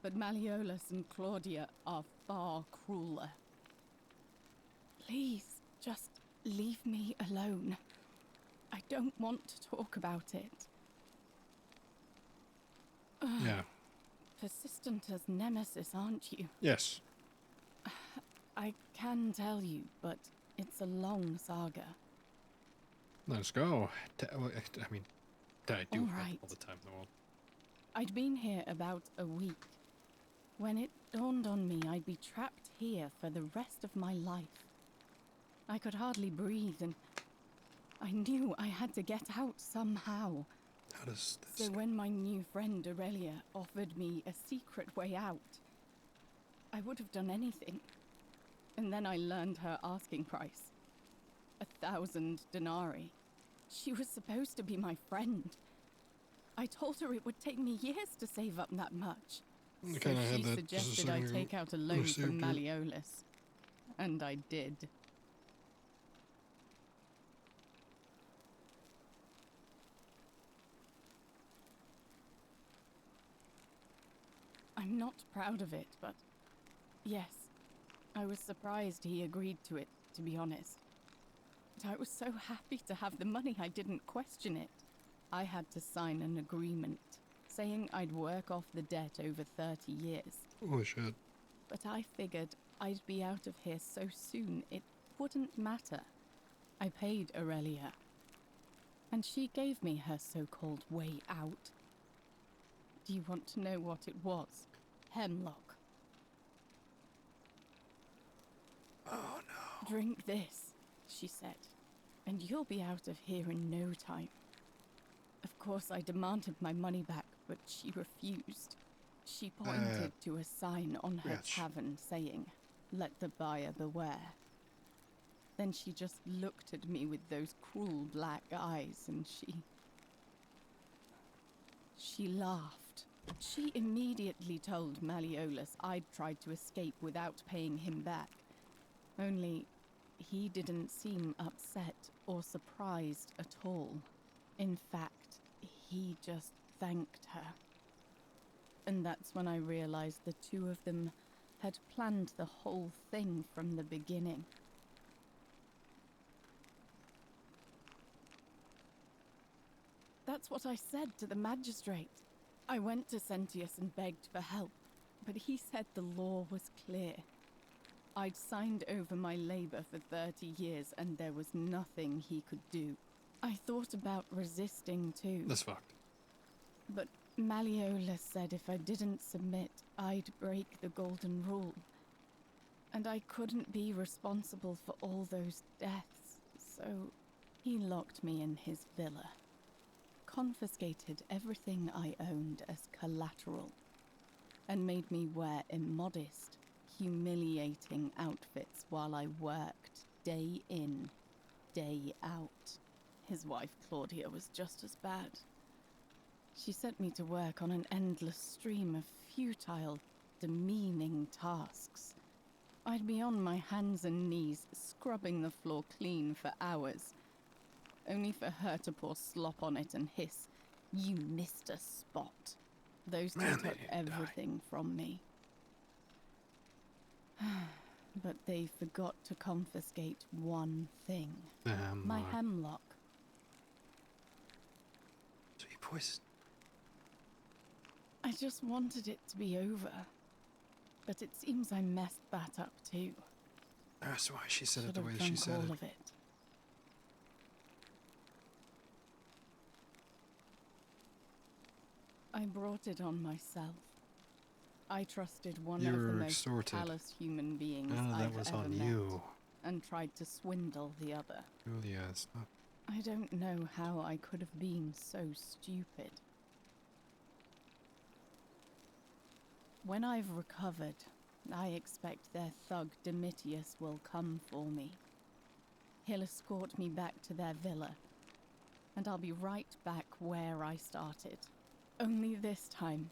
but Malleolus and Claudia are far crueler. Please, just leave me alone. I don't want to talk about it. Yeah. Persistent as Nemesis, aren't you? Yes. I can tell you, but it's a long saga. Let's go. I mean, I do All have right. all the time in the world. I'd been here about a week. When it dawned on me I'd be trapped here for the rest of my life. I could hardly breathe, and I knew I had to get out somehow. How does So when my new friend Aurelia offered me a secret way out, I would have done anything. And then I learned her asking price. 1,000 denarii. She was supposed to be my friend. I told her it would take me years to save up that much. I So kinda had she that suggested I just take out a loan received from it. Malleolus. And I did. I'm not proud of it, but yes, I was surprised he agreed to it, to be honest. But I was so happy to have the money I didn't question it. I had to sign an agreement, saying I'd work off the debt over 30 years. Oh shit. But I figured I'd be out of here so soon it wouldn't matter. I paid Aurelia, and she gave me her so-called way out. Do you want to know what it was? Hemlock. Oh no. Drink this, she said, and you'll be out of here in no time. Of course, I demanded my money back, but she refused. She pointed to a sign on her tavern saying, "Let the buyer beware." Then she just looked at me with those cruel black eyes and she laughed. She immediately told Malleolus I'd tried to escape without paying him back. Only, he didn't seem upset or surprised at all. In fact, he just thanked her. And that's when I realized the two of them had planned the whole thing from the beginning. That's what I said to the magistrate. I went to Sentius and begged for help, but he said the law was clear. I'd signed over my labor for 30 years and there was nothing he could do. I thought about resisting too. That's fucked. But Malleolus said if I didn't submit, I'd break the golden rule. And I couldn't be responsible for all those deaths, so he locked me in his villa. Confiscated everything I owned as collateral, and made me wear immodest, humiliating outfits while I worked day in, day out. His wife Claudia was just as bad. She sent me to work on an endless stream of futile, demeaning tasks. I'd be on my hands and knees, scrubbing the floor clean for hours, only for her to pour slop on it and hiss, "You missed a spot." Those two took everything from me. But they forgot to confiscate one thing. The hemlock. My hemlock. So you poisoned. I just wanted it to be over. But it seems I messed that up too. That's why she said it the Should way have she drunk said all it. of it. I brought it on myself. I trusted one You of the were most extorted. callous human beings None of that I've was ever on met, you. and tried to swindle the other. Julia, it's not. I don't know how I could have been so stupid. When I've recovered, I expect their thug Domitius will come for me. He'll escort me back to their villa, and I'll be right back where I started. Only this time,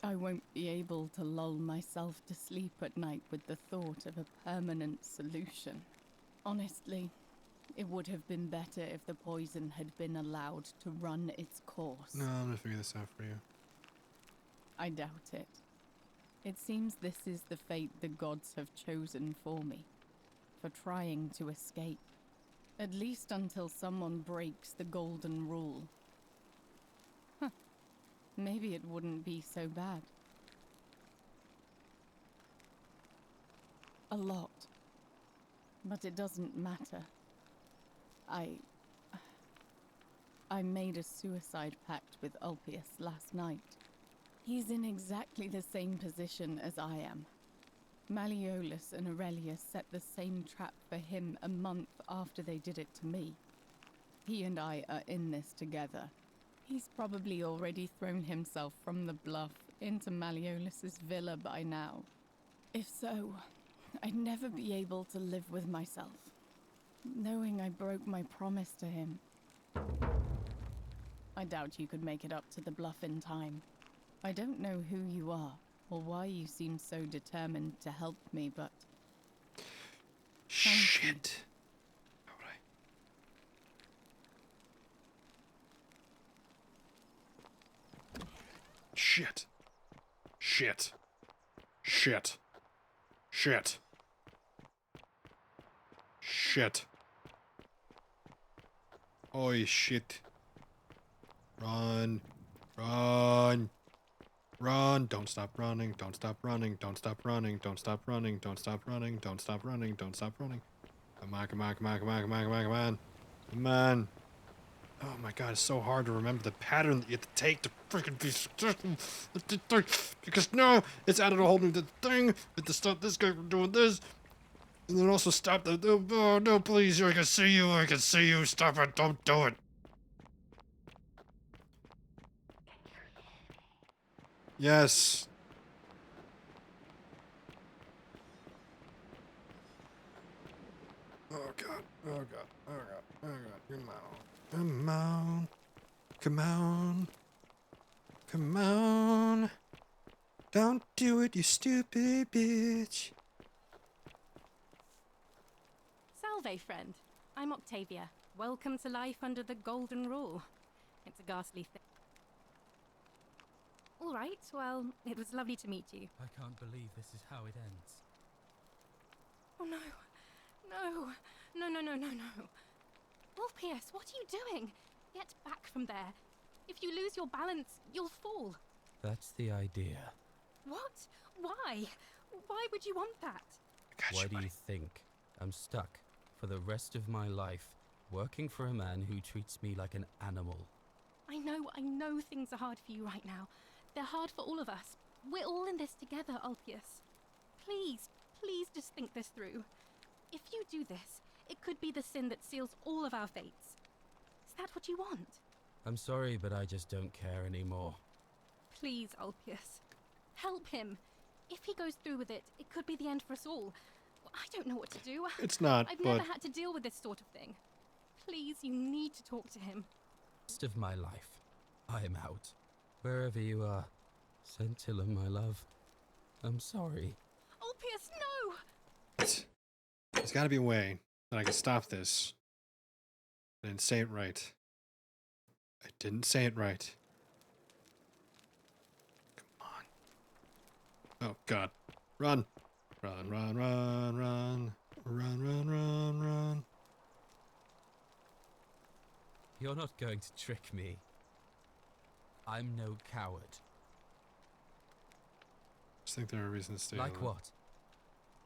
I won't be able to lull myself to sleep at night with the thought of a permanent solution. Honestly, it would have been better if the poison had been allowed to run its course. No, I'm gonna figure this out for you. I doubt it. It seems this is the fate the gods have chosen for me, for trying to escape. At least until someone breaks the golden rule. Huh. Maybe it wouldn't be so bad. A lot. But it doesn't matter. I made a suicide pact with Ulpius last night. He's in exactly the same position as I am. Malleolus and Aurelia set the same trap for him a month after they did it to me. He and I are in this together. He's probably already thrown himself from the bluff into Malleolus's villa by now. If so, I'd never be able to live with myself, knowing I broke my promise to him. I doubt you could make it up to the bluff in time. I don't know who you are, or why you seem so determined to help me, but... Shit. Shit. Shit. Shit. Shit. Shit. Oi, shit. Run. Run. Run. Don't stop running. Don't stop running. Don't stop running. Don't stop running. Don't stop running. Don't stop running. Don't stop running. Come on, come on, come on, come on, come on, come on, come on. Come on. Oh my god, it's so hard to remember the pattern that you have to take to freaking be successful. Because no, it's added a whole new thing with the stop this guy from doing this. And then also stop the, oh no, please, I can see you, I can see you, stop it, don't do it. Yes. Oh god, oh god, oh god, oh god, come on. Come on. Come on. Come on. Don't do it, you stupid bitch. Salve, friend. I'm Octavia. Welcome to life under the Golden Rule. It's a ghastly thing. All right, well, it was lovely to meet you. I can't believe this is how it ends. Oh no. No. No, no, no, no, no. Ulpius, what are you doing? Get back from there. If you lose your balance, you'll fall. That's the idea. What? Why? Why would you want that? Why do you think I'm stuck for the rest of my life working for a man who treats me like an animal? I know things are hard for you right now. They're hard for all of us. We're all in this together, Ulpius. Please, please just think this through. If you do this, it could be the sin that seals all of our fates. Is that what you want? I'm sorry, but I just don't care anymore. Please, Ulpius. Help him. If he goes through with it, it could be the end for us all. I don't know what to do. It's not, I've but... never had to deal with this sort of thing. Please, you need to talk to him. Rest of my life, I'm out. Wherever you are, Scintilla, my love. I'm sorry. Ulpius, no! There's gotta be a way that I can stop this. I didn't say it right. I didn't say it right. Come on. Oh, God. Run. Run, run, run, run. Run, run, run, run. You're not going to trick me. I'm no coward. Just think there are reasons to stay Like alive. what?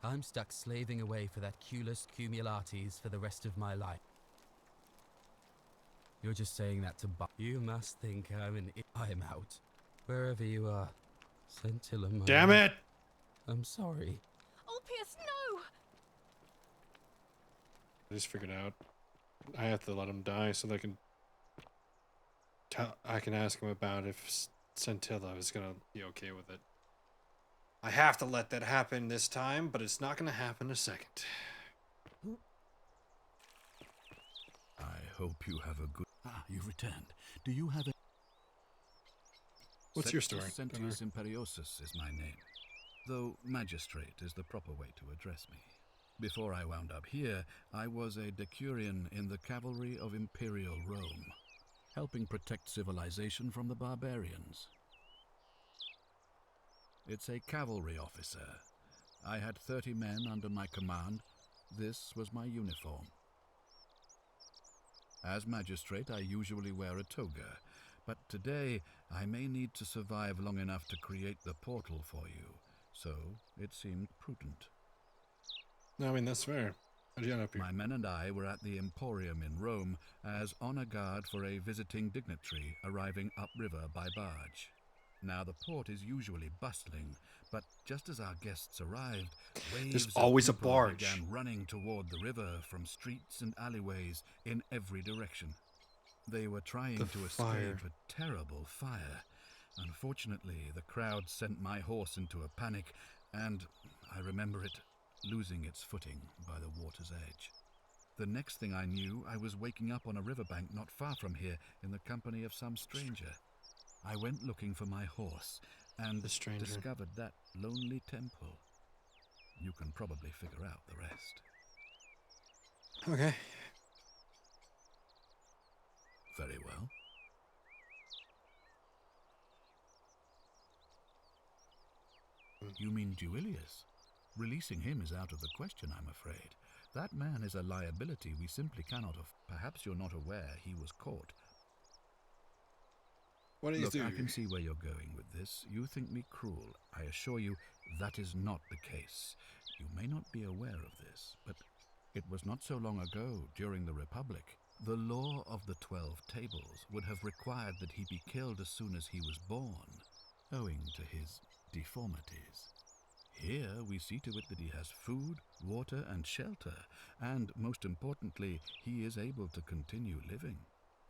I'm stuck slaving away for that culus cumulatis for the rest of my life. You're just saying that to you must think I'm out. Wherever you are, Scintilla, my Damn love. it! I'm sorry. Ulpius, no! I just figured out I have to let him die so they can I can ask him about if Scintilla is gonna be okay with it. I have to let that happen this time, but it's not gonna happen in a second. I hope you have a good... Ah, you've returned. Do you have a... What's your story, Sentius Imperiosus is my name, though magistrate is the proper way to address me. Before I wound up here, I was a decurion in the cavalry of Imperial Rome, helping protect civilization from the barbarians. It's a cavalry officer. I had 30 men under my command. This was my uniform. As magistrate, I usually wear a toga, but today I may need to survive long enough to create the portal for you, so it seemed prudent. No, I mean, that's fair. How'd you end up here? My men and I were at the Emporium in Rome as honor guard for a visiting dignitary arriving upriver by barge. Now, the port is usually bustling, but just as our guests arrived, waves There's always a of people barge. began running toward the river from streets and alleyways in every direction. They were trying to escape a terrible fire. Unfortunately, the crowd sent my horse into a panic, and I remember it losing its footing by the water's edge. The next thing I knew, I was waking up on a riverbank not far from here in the company of some stranger. I went looking for my horse and discovered that lonely temple. You can probably figure out the rest. Okay. Very well. You mean Duilius? Releasing him is out of the question, I'm afraid. That man is a liability we simply cannot Perhaps you're not aware he was caught. What do you do? Look, I can see where you're going with this. You think me cruel. I assure you that is not the case. You may not be aware of this, but it was not so long ago, during the Republic. The law of the 12 Tables would have required that he be killed as soon as he was born, owing to his deformities. Here we see to it that he has food, water, and shelter, and most importantly, he is able to continue living.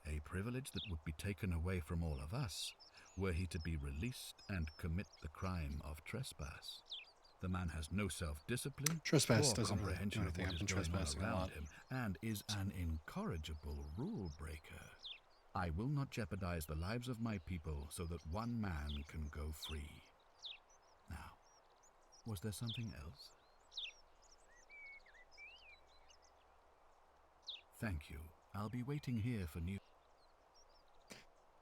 A privilege that would be taken away from all of us, were he to be released and commit the crime of trespass. The man has no self-discipline Trespass or doesn't really comprehension do of anything. what is I've been going on trespassing a around lot. him, and is an incorrigible rule breaker. I will not jeopardize the lives of my people so that one man can go free. Now, was there something else? Thank you. I'll be waiting here for news.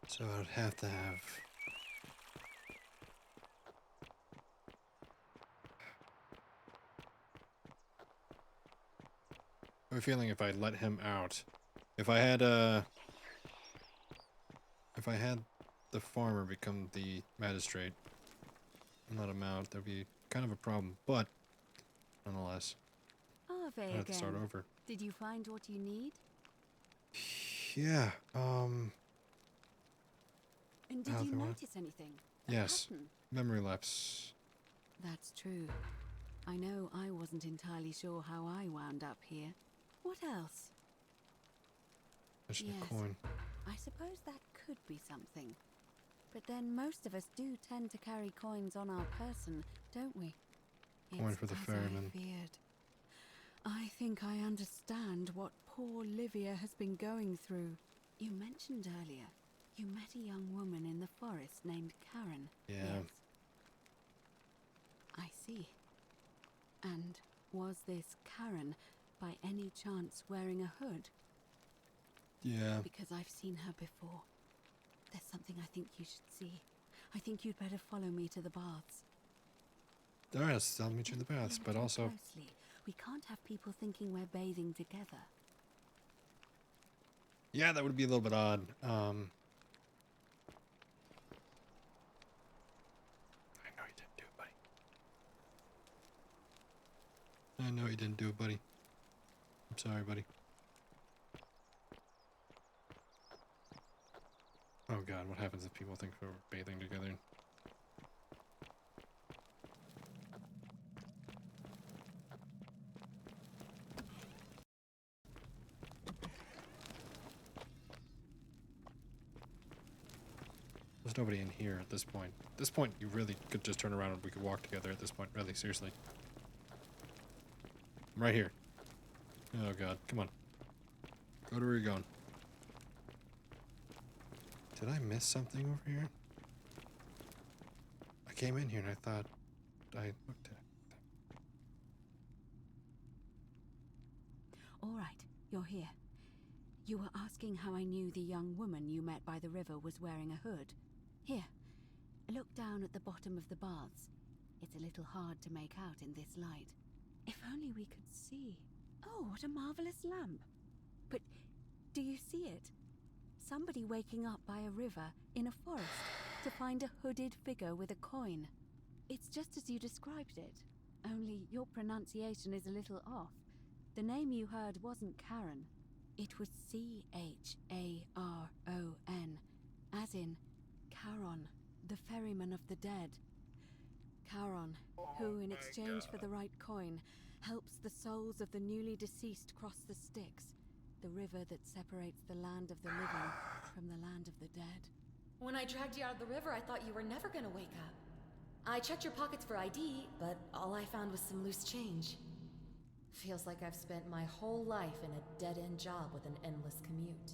So I'd have to have... I have a feeling if I let him out, if I had the farmer become the magistrate and let him out, that'd be kind of a problem, but nonetheless, Ave I have to start again. over. Did you find what you need? Yeah, And did How you do I- notice anything? A yes, pattern? memory lapse. That's true. I know I wasn't entirely sure how I wound up here. What else? Mention Yes, a coin. I suppose that could be something. But then most of us do tend to carry coins on our person, don't we? Coin It's for the as ferryman. I feared. I think I understand what poor Livia has been going through. You mentioned earlier you met a young woman in the forest named Karen. Yeah. Yes. I see. And was this Karen by any chance wearing a hood? Yeah. Because I've seen her before. There's something I think you should see. I think you'd better follow me to the baths. Alright, I'll meet you in the baths, but also... Closely. We can't have people thinking we're bathing together. Yeah, that would be a little bit odd. I know you didn't do it, buddy. I know you didn't do it, buddy. I'm sorry, buddy. Oh god, what happens if people think we're bathing together? There's nobody in here at this point. At this point, you really could just turn around and we could walk together at this point. Really, seriously. I'm right here. Oh god, come on. Go to where you're going. Did I miss something over here? I came in here and I thought I looked at it. All right, you're here. You were asking how I knew the young woman you met by the river was wearing a hood. Here, look down at the bottom of the baths. It's a little hard to make out in this light. If only we could see. Oh, what a marvelous lamp. But do you see it? Somebody waking up by a river in a forest to find a hooded figure with a coin. It's just as you described it, only your pronunciation is a little off. The name you heard wasn't Karen. It was C-H-A-R-O-N, as in Charon, the ferryman of the dead. Charon, who, in exchange for the right coin, helps the souls of the newly deceased cross the Styx. The river that separates the land of the living from the land of the dead. When I dragged you out of the river, I thought you were never gonna wake up. I checked your pockets for ID, but all I found was some loose change. Feels like I've spent my whole life in a dead-end job with an endless commute.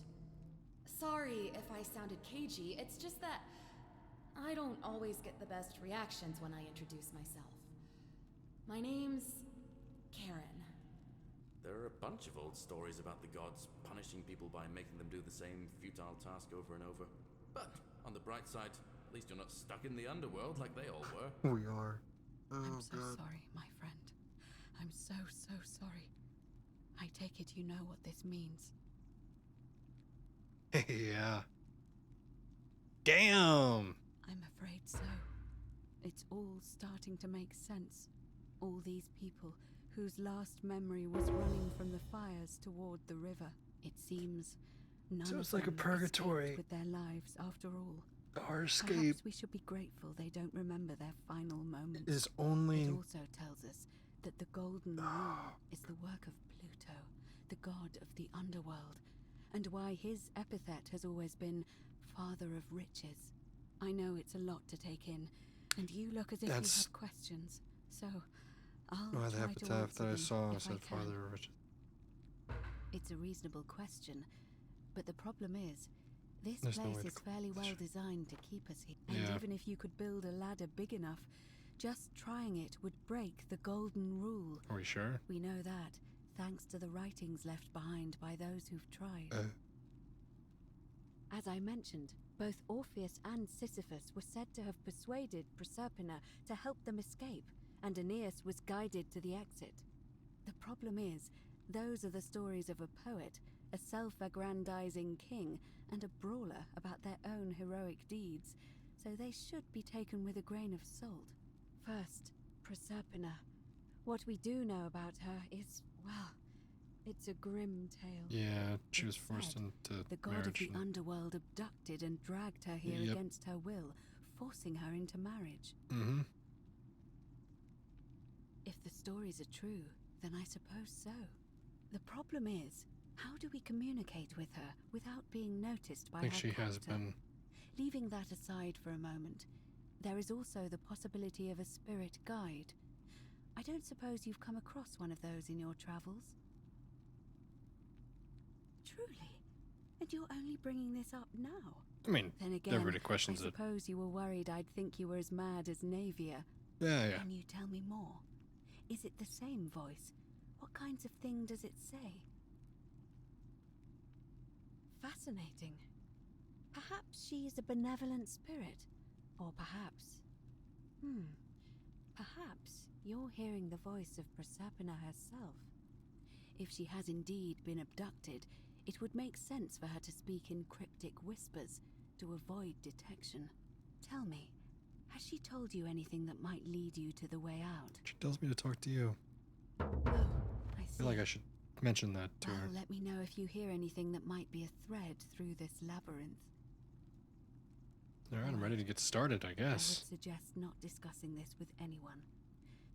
Sorry if I sounded cagey, it's just that I don't always get the best reactions when I introduce myself. My name's Karen. There are a bunch of old stories about the gods punishing people by making them do the same futile task over and over. But on the bright side, at least you're not stuck in the underworld like they all were. We are. I'm so sorry, my friend. I'm so sorry. I take it you know what this means. Yeah. Damn! I'm afraid so. It's all starting to make sense. All these people whose last memory was running from the fires toward the river. It seems none So of it's like a them purgatory. escaped with their lives after all. Our escape Perhaps we should be grateful they don't remember their final moments. is only... It also tells us that the Golden Rule is the work of Pluto, the god of the underworld, and why his epithet has always been Father of Riches. I know it's a lot to take in, and you look as if you have questions, so I'll Oh, the try to epitaph answer that I them saw if said I can. Father of Riches. It's a reasonable question, but the problem is, this There's no way place to is fairly well designed to keep us here. And Yeah. even if you could build a ladder big enough, just trying it would break the Golden Rule. Are we sure? We know that, thanks to the writings left behind by those who've tried. As I mentioned, both Orpheus and Sisyphus were said to have persuaded Proserpina to help them escape, and Aeneas was guided to the exit. The problem is, those are the stories of a poet, a self-aggrandizing king, and a brawler about their own heroic deeds, so they should be taken with a grain of salt. First, Proserpina. What we do know about her is, well, it's a grim tale. Yeah, she was It's forced said into the god of marriage. the and- underworld abducted and dragged her here Yep. against her will, forcing her into marriage. Mhm. If the stories are true, then I suppose so. The problem is, how do we communicate with her without being noticed by I think her she has captor? been. Leaving that aside for a moment, there is also the possibility of a spirit guide. I don't suppose you've come across one of those in your travels? Truly? And you're only bringing this up now? I mean, Then again, everybody questions I it. suppose you were worried I'd think you were as mad as Navia. Yeah. Can you tell me more? Is it the same voice? What kinds of thing does it say? Fascinating. Perhaps she is a benevolent spirit. Or perhaps... Perhaps you're hearing the voice of Proserpina herself. If she has indeed been abducted, it would make sense for her to speak in cryptic whispers to avoid detection. Tell me, has she told you anything that might lead you to the way out? She tells me to talk to you. Oh, I I see. feel like I should mention that to Well, her. let me know if you hear anything that might be a thread through this labyrinth. Alright, I'm ready to get started, I I guess. would suggest not discussing this with anyone.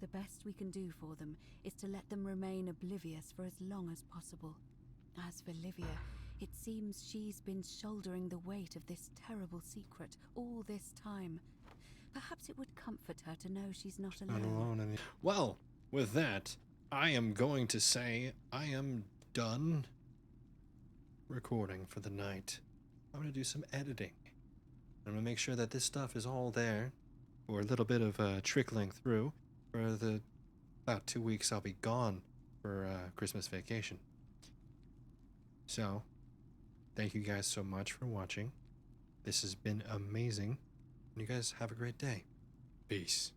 The best we can do for them is to let them remain oblivious for as long as possible. As for Livia, it seems she's been shouldering the weight of this terrible secret all this time. Perhaps it would comfort her to know she's not alone. Not alone. Well, with that, I am going to say I am done recording for the night. I'm going to do some editing. I'm going to make sure that this stuff is all there, or a little bit of trickling through, for the about 2 weeks I'll be gone for Christmas vacation. So, thank you guys so much for watching. This has been amazing. And you guys have a great day. Peace.